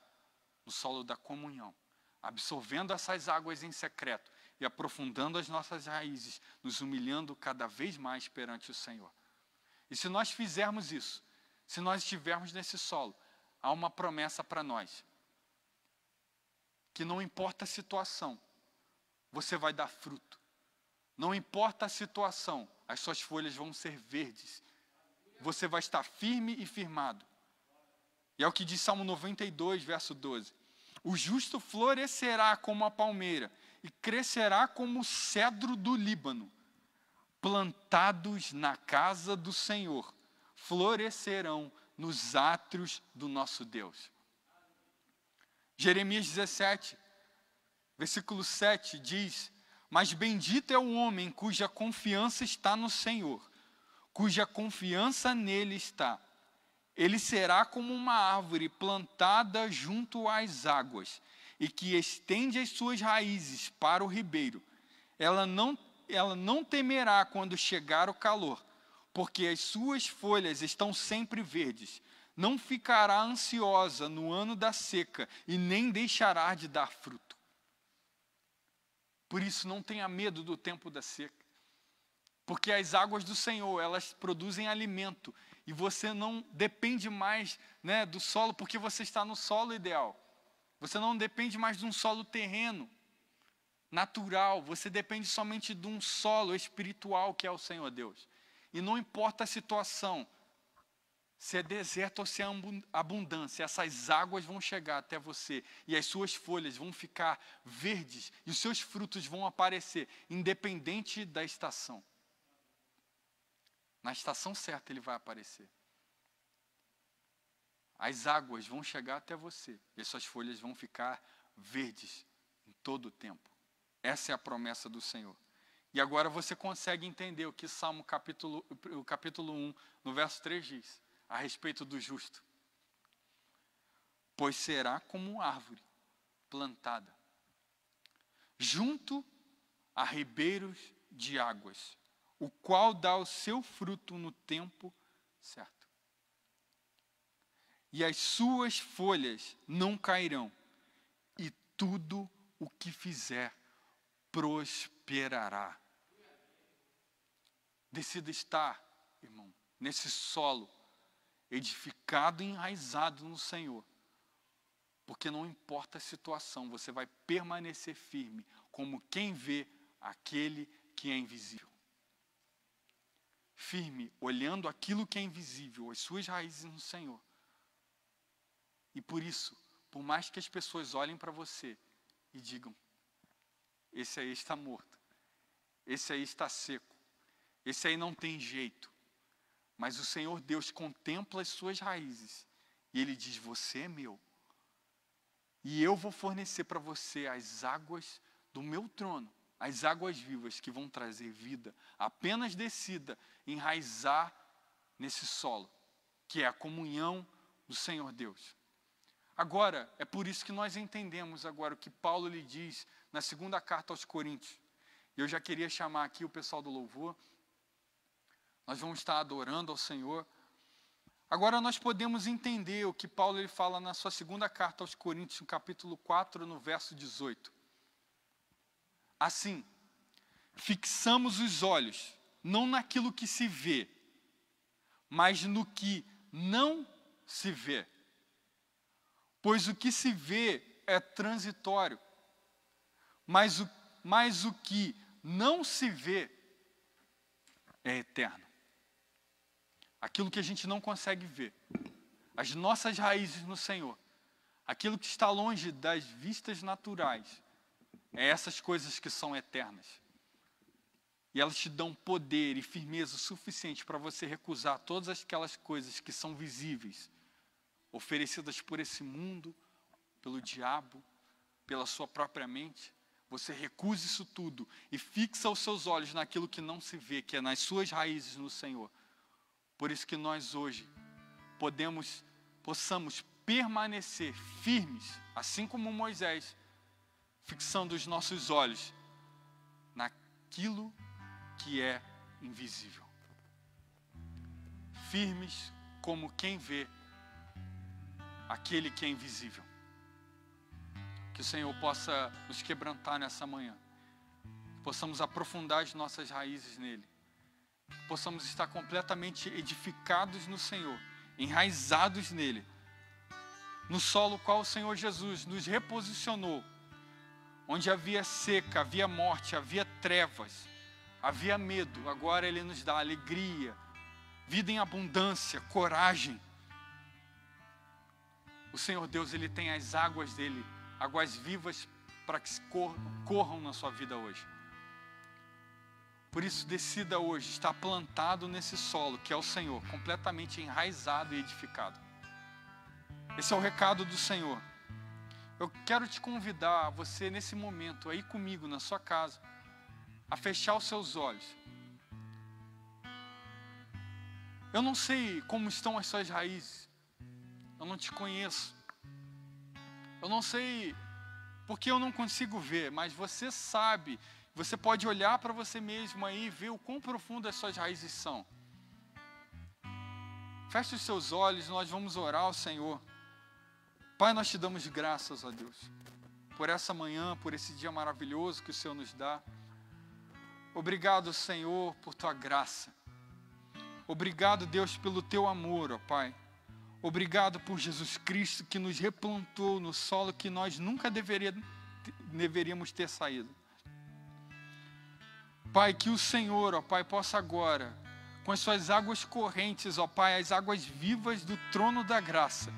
no solo da comunhão, absorvendo essas águas em secreto e aprofundando as nossas raízes, nos humilhando cada vez mais perante o Senhor. E se nós fizermos isso, se nós estivermos nesse solo, há uma promessa para nós, que não importa a situação, você vai dar fruto. Não importa a situação, as suas folhas vão ser verdes. Você vai estar firme e firmado. E é o que diz Salmo 92, verso 12. O justo florescerá como a palmeira e crescerá como o cedro do Líbano. Plantados na casa do Senhor, florescerão nos átrios do nosso Deus. Jeremias 17, versículo 7 diz: mas bendito é o homem cuja confiança está no Senhor, cuja confiança nele está. Ele será como uma árvore plantada junto às águas, e que estende as suas raízes para o ribeiro. Ela não temerá quando chegar o calor, porque as suas folhas estão sempre verdes. Não ficará ansiosa no ano da seca, e nem deixará de dar fruto. Por isso, não tenha medo do tempo da seca. Porque as águas do Senhor, elas produzem alimento. E você não depende mais, do solo, porque você está no solo ideal. Você não depende mais de um solo terreno, natural. Você depende somente de um solo espiritual, que é o Senhor Deus. E não importa a situação, se é deserto ou se é abundância, essas águas vão chegar até você e as suas folhas vão ficar verdes e os seus frutos vão aparecer, independente da estação. Na estação certa ele vai aparecer. As águas vão chegar até você e as suas folhas vão ficar verdes em todo o tempo. Essa é a promessa do Senhor. E agora você consegue entender o que Salmo o capítulo 1, no verso 3 diz, a respeito do justo. Pois será como árvore plantada, junto a ribeiros de águas, o qual dá o seu fruto no tempo certo. E as suas folhas não cairão, e tudo o que fizer prosperará. Decida estar, irmão, nesse solo, edificado e enraizado no Senhor. Porque não importa a situação, você vai permanecer firme, como quem vê aquele que é invisível. Firme, olhando aquilo que é invisível, as suas raízes no Senhor. E por isso, por mais que as pessoas olhem para você e digam, esse aí está morto, esse aí está seco, esse aí não tem jeito. Mas o Senhor Deus contempla as suas raízes e Ele diz, você é meu. E eu vou fornecer para você as águas do meu trono, as águas vivas que vão trazer vida. Apenas decida enraizar nesse solo, que é a comunhão do Senhor Deus. Agora, é por isso que nós entendemos agora o que Paulo lhe diz na segunda carta aos Coríntios. Eu já queria chamar aqui o pessoal do louvor. Nós vamos estar adorando ao Senhor. Agora nós podemos entender o que Paulo ele fala na sua segunda carta aos Coríntios, no capítulo 4, no verso 18. Assim, fixamos os olhos, não naquilo que se vê, mas no que não se vê. Pois o que se vê é transitório, mas o que não se vê é eterno. Aquilo que a gente não consegue ver, as nossas raízes no Senhor, aquilo que está longe das vistas naturais, é essas coisas que são eternas. E elas te dão poder e firmeza suficiente para você recusar todas aquelas coisas que são visíveis, oferecidas por esse mundo, pelo diabo, pela sua própria mente. Você recusa isso tudo e fixa os seus olhos naquilo que não se vê, que é nas suas raízes no Senhor. Por isso que nós hoje possamos permanecer firmes, assim como Moisés, fixando os nossos olhos naquilo que é invisível. Firmes como quem vê aquele que é invisível. Que o Senhor possa nos quebrantar nessa manhã. Possamos aprofundar as nossas raízes nele. Possamos estar completamente edificados no Senhor, enraizados nele, no solo qual o Senhor Jesus nos reposicionou, onde havia seca, havia morte, havia trevas, havia medo. Agora ele nos dá alegria, vida em abundância, coragem. O Senhor Deus, ele tem as águas dele, águas vivas, para que corram na sua vida hoje. Por isso, decida hoje estar plantado nesse solo, que é o Senhor, completamente enraizado e edificado. Esse é o recado do Senhor. Eu quero te convidar, você nesse momento, aí comigo, na sua casa, a fechar os seus olhos. Eu não sei como estão as suas raízes. Eu não te conheço. Eu não sei porque eu não consigo ver, mas você sabe. Você pode olhar para você mesmo aí e ver o quão profundo as suas raízes são. Feche os seus olhos, nós vamos orar ao Senhor. Pai, nós te damos graças, ó Deus, por essa manhã, por esse dia maravilhoso que o Senhor nos dá. Obrigado, Senhor, por tua graça. Obrigado, Deus, pelo teu amor, ó Pai. Obrigado por Jesus Cristo que nos replantou no solo que nós nunca deveríamos ter saído. Pai, que o Senhor, ó Pai, possa agora, com as suas águas correntes, ó Pai, as águas vivas do trono da graça,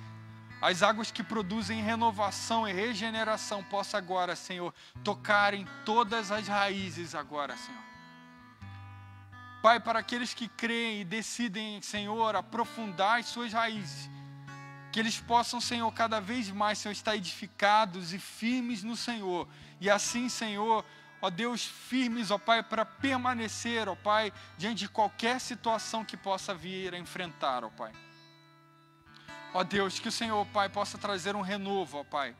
as águas que produzem renovação e regeneração, possa agora, Senhor, tocar em todas as raízes agora, Senhor. Pai, para aqueles que creem e decidem, Senhor, aprofundar as suas raízes, que eles possam, Senhor, cada vez mais, Senhor, estar edificados e firmes no Senhor. E assim, Senhor, ó Deus, firmes, ó Pai, para permanecer, ó Pai, diante de qualquer situação que possa vir a enfrentar, ó Pai. Ó Deus, que o Senhor, Pai, possa trazer um renovo, ó Pai.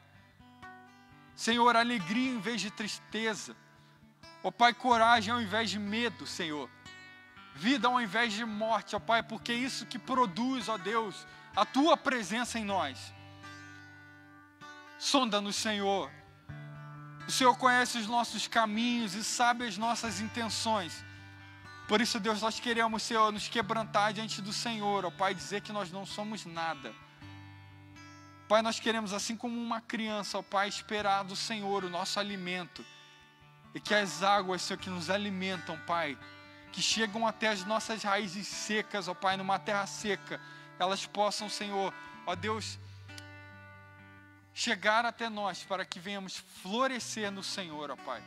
Senhor, alegria em vez de tristeza. Ó Pai, coragem ao invés de medo, Senhor. Vida ao invés de morte, ó Pai, porque é isso que produz, ó Deus, a Tua presença em nós. Sonda-nos, Senhor. O Senhor conhece os nossos caminhos e sabe as nossas intenções. Por isso, Deus, nós queremos, Senhor, nos quebrantar diante do Senhor, ó Pai, dizer que nós não somos nada. Pai, nós queremos, assim como uma criança, ó Pai, esperar do Senhor o nosso alimento. E que as águas, Senhor, que nos alimentam, Pai, que chegam até as nossas raízes secas, ó Pai, numa terra seca, elas possam, Senhor, ó Deus, chegar até nós para que venhamos florescer no Senhor, ó Pai.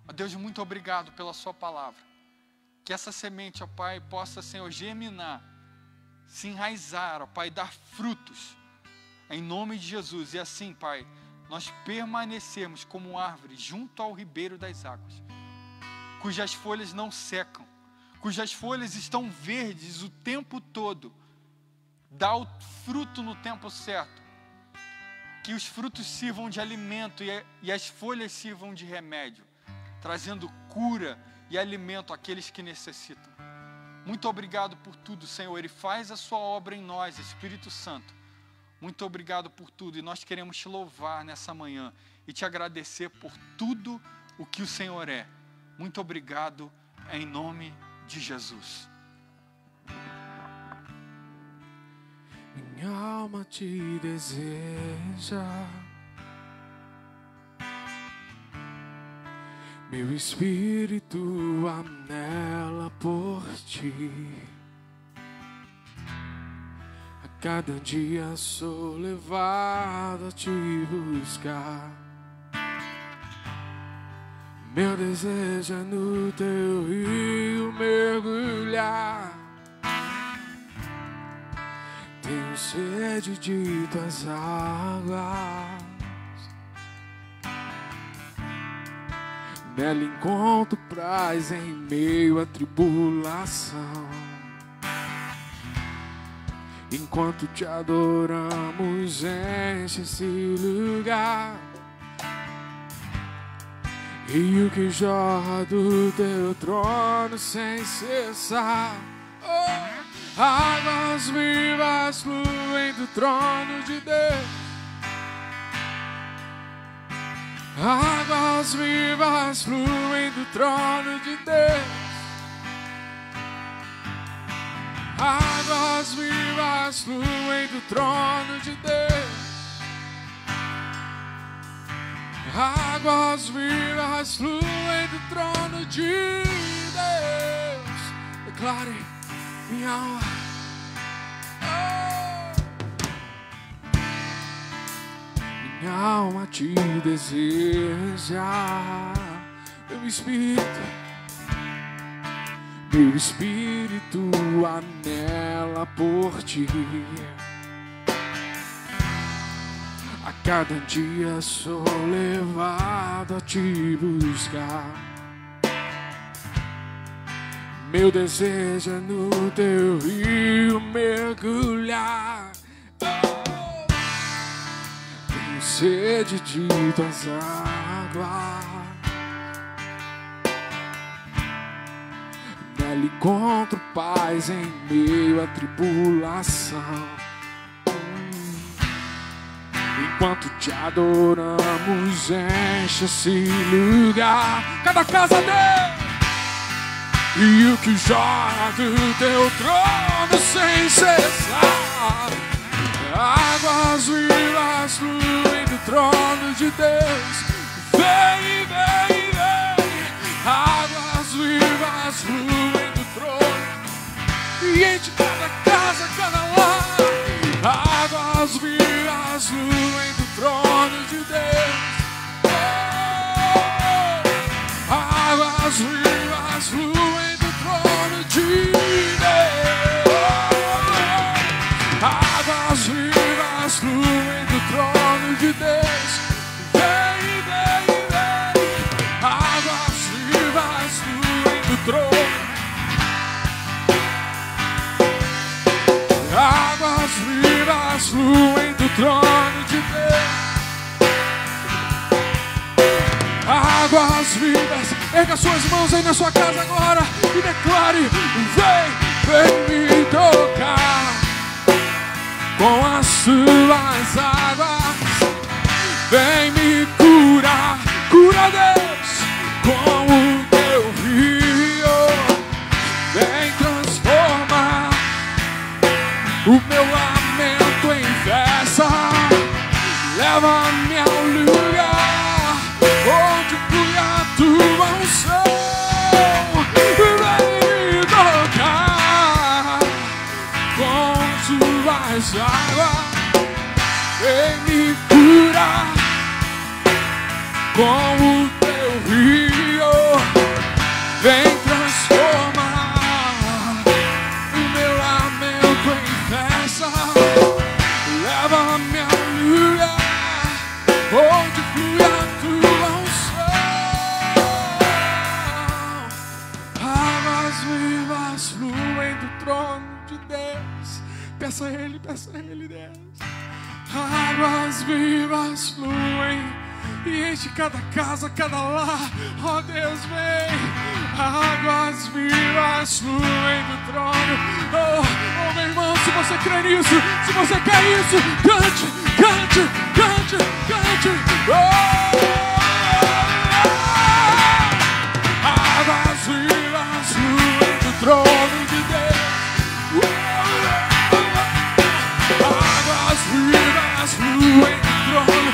Ó Deus, muito obrigado pela sua palavra. Que essa semente, ó Pai, possa, Senhor, germinar, se enraizar, ó Pai, dar frutos, em nome de Jesus. E assim, Pai, nós permanecermos como árvore junto ao ribeiro das águas, cujas folhas não secam, cujas folhas estão verdes o tempo todo, dá o fruto no tempo certo, que os frutos sirvam de alimento e as folhas sirvam de remédio, trazendo cura e alimento àqueles que necessitam. Muito obrigado por tudo, Senhor, e faz a sua obra em nós, Espírito Santo. Muito obrigado por tudo, e nós queremos te louvar nessa manhã e te agradecer por tudo o que o Senhor é. Muito obrigado, em nome de Jesus. Minha alma te deseja, meu espírito anela por ti. Cada dia sou levado a te buscar. Meu desejo é no teu rio mergulhar. Tenho sede de tuas águas. Nela encontro paz em meio à tribulação. Enquanto te adoramos, enche esse lugar. Rio que jorra do teu trono sem cessar. Oh, águas vivas fluem do trono de Deus. Águas vivas fluem do trono de Deus. Águas vivas fluem do trono de Deus. Águas vivas fluem do trono de Deus. Declare, minha alma. Oh. Minha alma te deseja. Meu espírito anela por ti. A cada dia sou levado a te buscar. Meu desejo é no teu rio mergulhar. Tenho sede de tuas águas. Nela encontro paz em meio à tribulação. Enquanto te adoramos, enche esse lugar. Cada casa dele. E o que jorra do teu trono sem cessar. Águas vivas fluem do trono de Deus. Vem, vem, vem. Águas vivas fluem do trono. E enche cada casa, cada lar. Águas vivas fluem do trono de Deus. Oh, águas vivas fluem do trono de Deus. Águas vivas fluem do trono de Deus. Vem, vem, vem. Águas vivas fluem do trono. Águas vivas fluem do trono de Deus. Águas vivas. Erga suas mãos aí na sua casa agora e declare: vem, vem me tocar com as suas águas. Vem me curar, cura Deus com o teu rio. Vem transformar o meu lamento em festa. Leva-me ao lugar onde fui a tua unção. Vem me tocar com suas águas. Vem me curar com o teu rio. Vem transformar o meu lamento em festa. Leva-me ao lugar onde flui a tua unção. Águas vivas fluem do trono de Deus. Peça a Ele, Deus. Águas vivas fluem e enche cada casa, cada lar. Oh Deus, vem. Águas vivas fluem do trono. Oh, meu irmão, se você crê nisso, se você quer isso, cante, cante, cante, cante. Águas vivas fluem do trono de Deus. Águas vivas fluem do trono.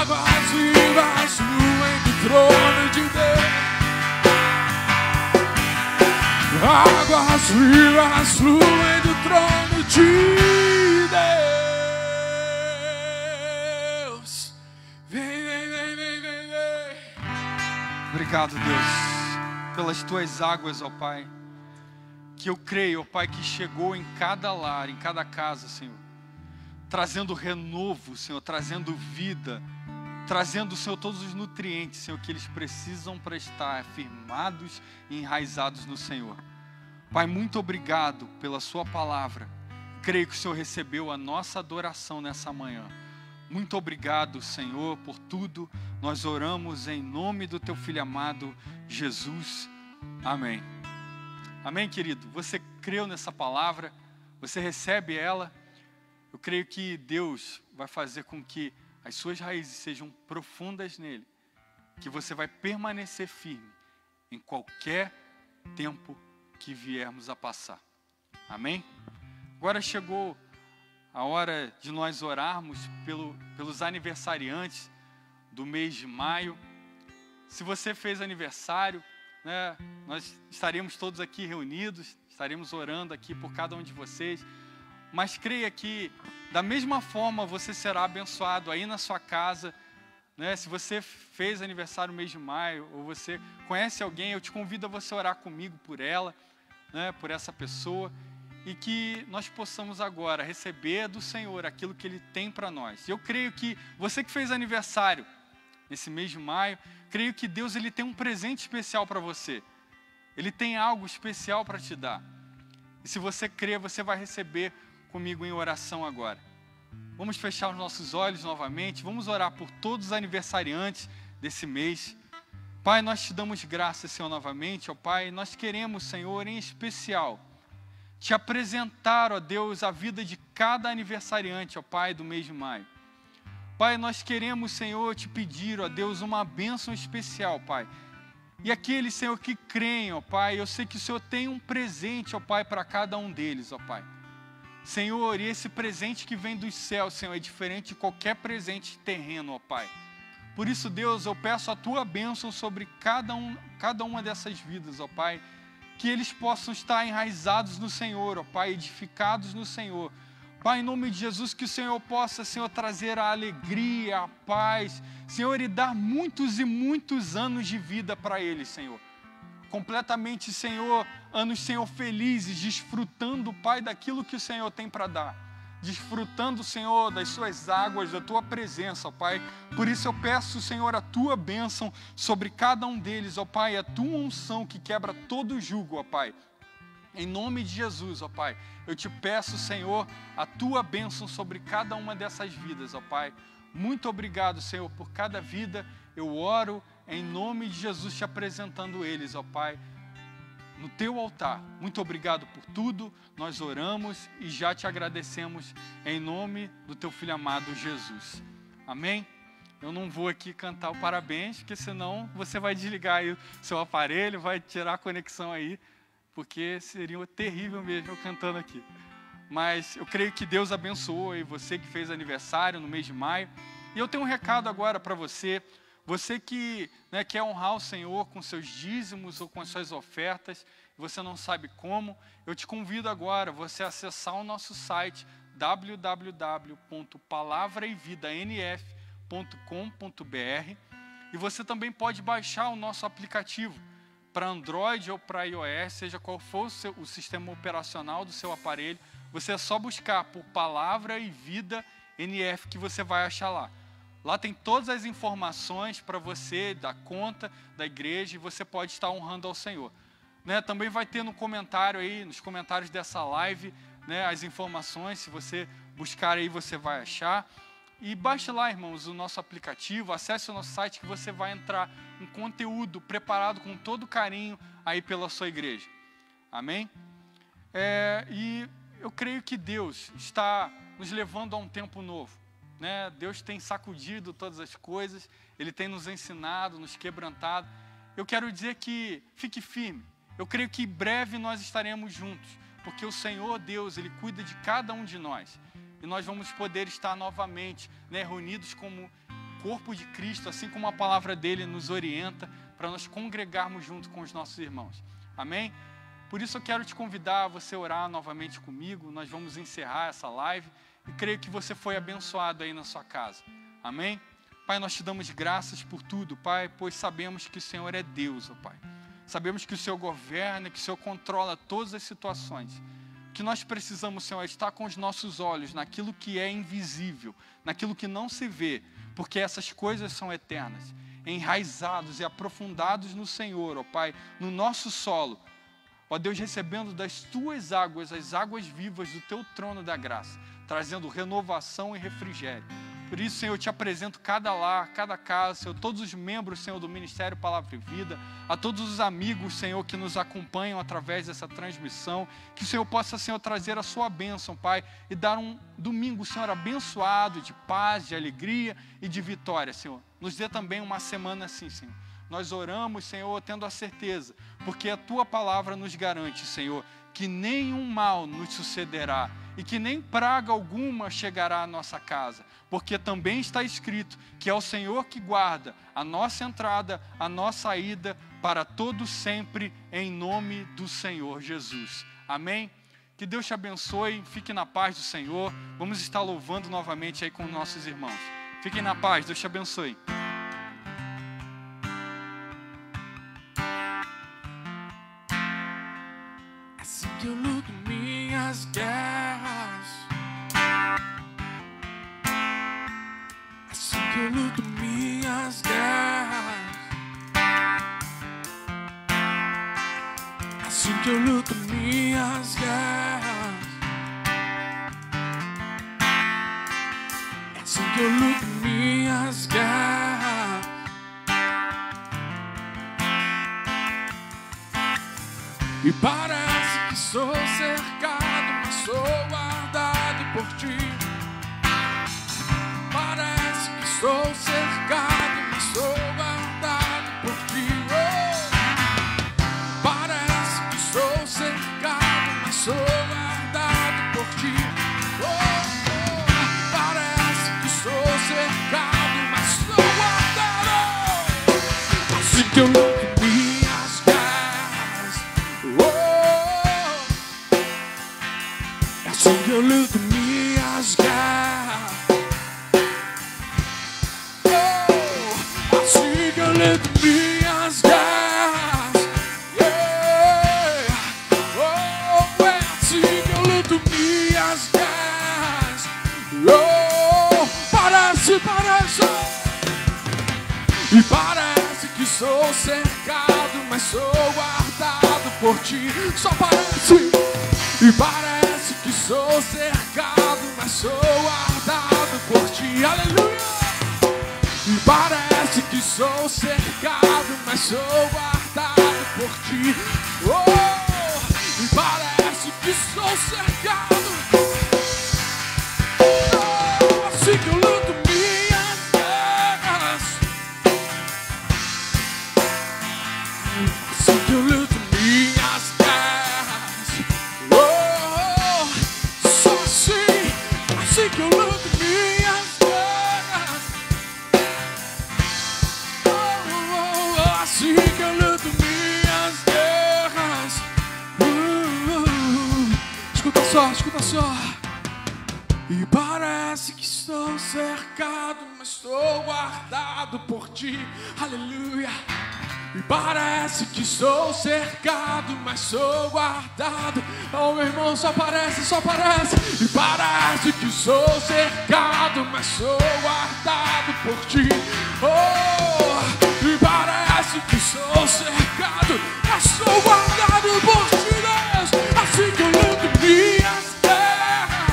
Águas vivas fluem do trono de Deus. Águas Águas vivas fluem do trono de Deus. Vem, vem, vem, vem, vem, vem. Obrigado, Deus, pelas tuas águas, ó Pai, que eu creio, ó Pai, que chegou em cada lar, em cada casa, Senhor, trazendo renovo, Senhor, trazendo vida, trazendo, Senhor, todos os nutrientes, Senhor, que eles precisam para estar firmados e enraizados no Senhor. Pai, muito obrigado pela sua palavra. Creio que o Senhor recebeu a nossa adoração nessa manhã. Muito obrigado, Senhor, por tudo. Nós oramos em nome do teu Filho amado, Jesus. Amém. Amém, querido? Você creu nessa palavra? Você recebe ela? Eu creio que Deus vai fazer com que as suas raízes sejam profundas nele, que você vai permanecer firme em qualquer tempo que viermos a passar. Amém? Agora chegou a hora de nós orarmos pelos aniversariantes do mês de maio. Se você fez aniversário, né, nós estaremos todos aqui reunidos, estaremos orando aqui por cada um de vocês. Mas creia que, da mesma forma, você será abençoado aí na sua casa, né? Se você fez aniversário no mês de maio, ou você conhece alguém, eu te convido a você orar comigo por ela, né? Por essa pessoa, e que nós possamos agora receber do Senhor aquilo que Ele tem para nós. Eu creio que você que fez aniversário nesse mês de maio, creio que Deus ele tem um presente especial para você. Ele tem algo especial para te dar. E se você crer, você vai receber comigo em oração agora. Vamos fechar os nossos olhos novamente, vamos orar por todos os aniversariantes desse mês. Pai, nós te damos graças, Senhor, novamente, ó Pai, nós queremos, Senhor, em especial, te apresentar, ó Deus, a vida de cada aniversariante, ó Pai, do mês de maio. Pai, nós queremos, Senhor, te pedir, ó Deus, uma bênção especial, Pai. E aqueles, Senhor, que creem, ó Pai, eu sei que o Senhor tem um presente, ó Pai, para cada um deles, ó Pai. Senhor, e esse presente que vem dos céus, Senhor, é diferente de qualquer presente terreno, ó Pai. Por isso, Deus, eu peço a Tua bênção sobre cada uma dessas vidas, ó Pai. Que eles possam estar enraizados no Senhor, ó Pai, edificados no Senhor. Pai, em nome de Jesus, que o Senhor possa, Senhor, trazer a alegria, a paz, Senhor, e dar muitos e muitos anos de vida para eles, Senhor. Completamente, Senhor, anos, Senhor, felizes, desfrutando, Pai, daquilo que o Senhor tem para dar. Desfrutando, Senhor, das suas águas, da Tua presença, ó Pai. Por isso eu peço, Senhor, a Tua bênção sobre cada um deles, ó Pai, a Tua unção que quebra todo jugo, ó Pai. Em nome de Jesus, ó Pai, eu te peço, Senhor, a Tua bênção sobre cada uma dessas vidas, ó Pai. Muito obrigado, Senhor, por cada vida. Eu oro em nome de Jesus, te apresentando eles, ó Pai, no Teu altar. Muito obrigado por tudo. Nós oramos e já te agradecemos em nome do Teu Filho amado, Jesus. Amém? Eu não vou aqui cantar o parabéns, porque senão você vai desligar aí o seu aparelho, vai tirar a conexão aí, porque seria terrível mesmo eu cantando aqui. Mas eu creio que Deus abençoou aí você que fez aniversário no mês de maio. E eu tenho um recado agora para você. Você que, né, quer honrar o Senhor com seus dízimos ou com as suas ofertas, você não sabe como, eu te convido agora a você acessar o nosso site www.palavraevidanf.com.br e você também pode baixar o nosso aplicativo para Android ou para iOS, seja qual for o sistema operacional do seu aparelho. Você é só buscar por Palavra e Vida NF que você vai achar lá. Lá tem todas as informações para você, da conta da igreja, e você pode estar honrando ao Senhor. Né? Também vai ter no comentário aí, nos comentários dessa live, né, as informações. Se você buscar aí, você vai achar. E baixe lá, irmãos, o nosso aplicativo, acesse o nosso site que você vai entrar um conteúdo preparado com todo carinho aí pela sua igreja. Amém? E eu creio que Deus está nos levando a um tempo novo. Né? Deus tem sacudido todas as coisas, Ele tem nos ensinado, nos quebrantado. Eu quero dizer que fique firme. Eu creio que em breve nós estaremos juntos, porque o Senhor Deus, Ele cuida de cada um de nós. E nós vamos poder estar novamente, né, reunidos como corpo de Cristo, assim como a palavra dEle nos orienta, para nós congregarmos junto com os nossos irmãos. Amém? Por isso eu quero te convidar a você orar novamente comigo. Nós vamos encerrar essa live e creio que você foi abençoado aí na sua casa. Amém? Pai, nós te damos graças por tudo, Pai, pois sabemos que o Senhor é Deus, ó Pai. Sabemos que o Senhor governa, que o Senhor controla todas as situações. O que nós precisamos, Senhor, é estar com os nossos olhos naquilo que é invisível, naquilo que não se vê, porque essas coisas são eternas, enraizados e aprofundados no Senhor, ó Pai, no nosso solo. Ó Deus, recebendo das tuas águas, as águas vivas do teu trono da graça, trazendo renovação e refrigério. Por isso, Senhor, eu te apresento cada lar, cada casa, Senhor, todos os membros, Senhor, do Ministério Palavra e Vida, a todos os amigos, Senhor, que nos acompanham através dessa transmissão, que o Senhor possa, Senhor, trazer a sua bênção, Pai, e dar um domingo, Senhor, abençoado, de paz, de alegria e de vitória, Senhor. Nos dê também uma semana assim, Senhor. Nós oramos, Senhor, tendo a certeza, porque a Tua palavra nos garante, Senhor, que nenhum mal nos sucederá e que nem praga alguma chegará à nossa casa, porque também está escrito que é o Senhor que guarda a nossa entrada, a nossa saída, para todo sempre, em nome do Senhor Jesus. Amém? Que Deus te abençoe, fique na paz do Senhor. Vamos estar louvando novamente aí com nossos irmãos. Fiquem na paz, Deus te abençoe. Assim que eu luto minhas guerras, assim que eu luto minhas guerras, assim que eu luto minhas guerras, assim que eu luto minhas guerras. E parece que sou cercado, mas sou guardado por ti. Parece que sou cercado, mas sou guardado por ti. Oh! Parece que sou cercado, mas sou guardado por ti. Oh, oh! Parece que sou cercado, mas sou guardado. Assim que eu luto minhas guerras, assim que eu luto minhas guerras, oh, assim que eu luto minhas guerras, yeah. Oh, é assim que eu luto minhas guerras, oh, parece, e parece que sou cercado, mas sou guardado por ti. Só parece, e parece que sou cercado, mas sou guardado por ti. Aleluia! E parece que sou cercado, mas sou guardado por ti. Oh! E parece que sou cercado. Oh! Assim que eu luto minhas guerras, assim que eu luto minhas guerras. Oh, só assim que eu luto minhas guerras. Oh, assim que eu luto minhas guerras. Escuta só. E parece que estou cercado, mas estou guardado por ti. Aleluia. E parece que sou cercado, mas sou guardado. Oh, meu irmão, só parece. E parece que sou cercado, mas sou guardado por ti. Oh, e parece que sou cercado, mas sou guardado por ti, Deus. Assim que eu luto minhas guerras,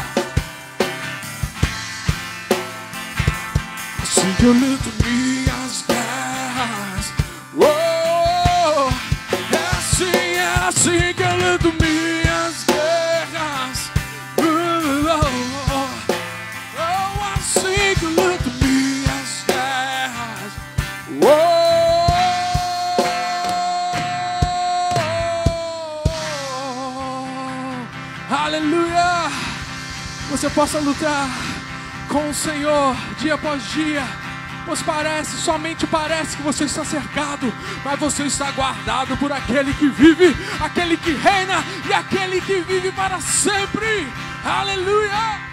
assim que eu luto minhas guerras. Oh, é assim que eu luto minhas guerras. Assim que eu luto minhas guerras. Aleluia! Você possa lutar com o Senhor dia após dia, Pois somente parece que você está cercado, mas você está guardado por aquele que vive, aquele que reina e aquele que vive para sempre. Aleluia!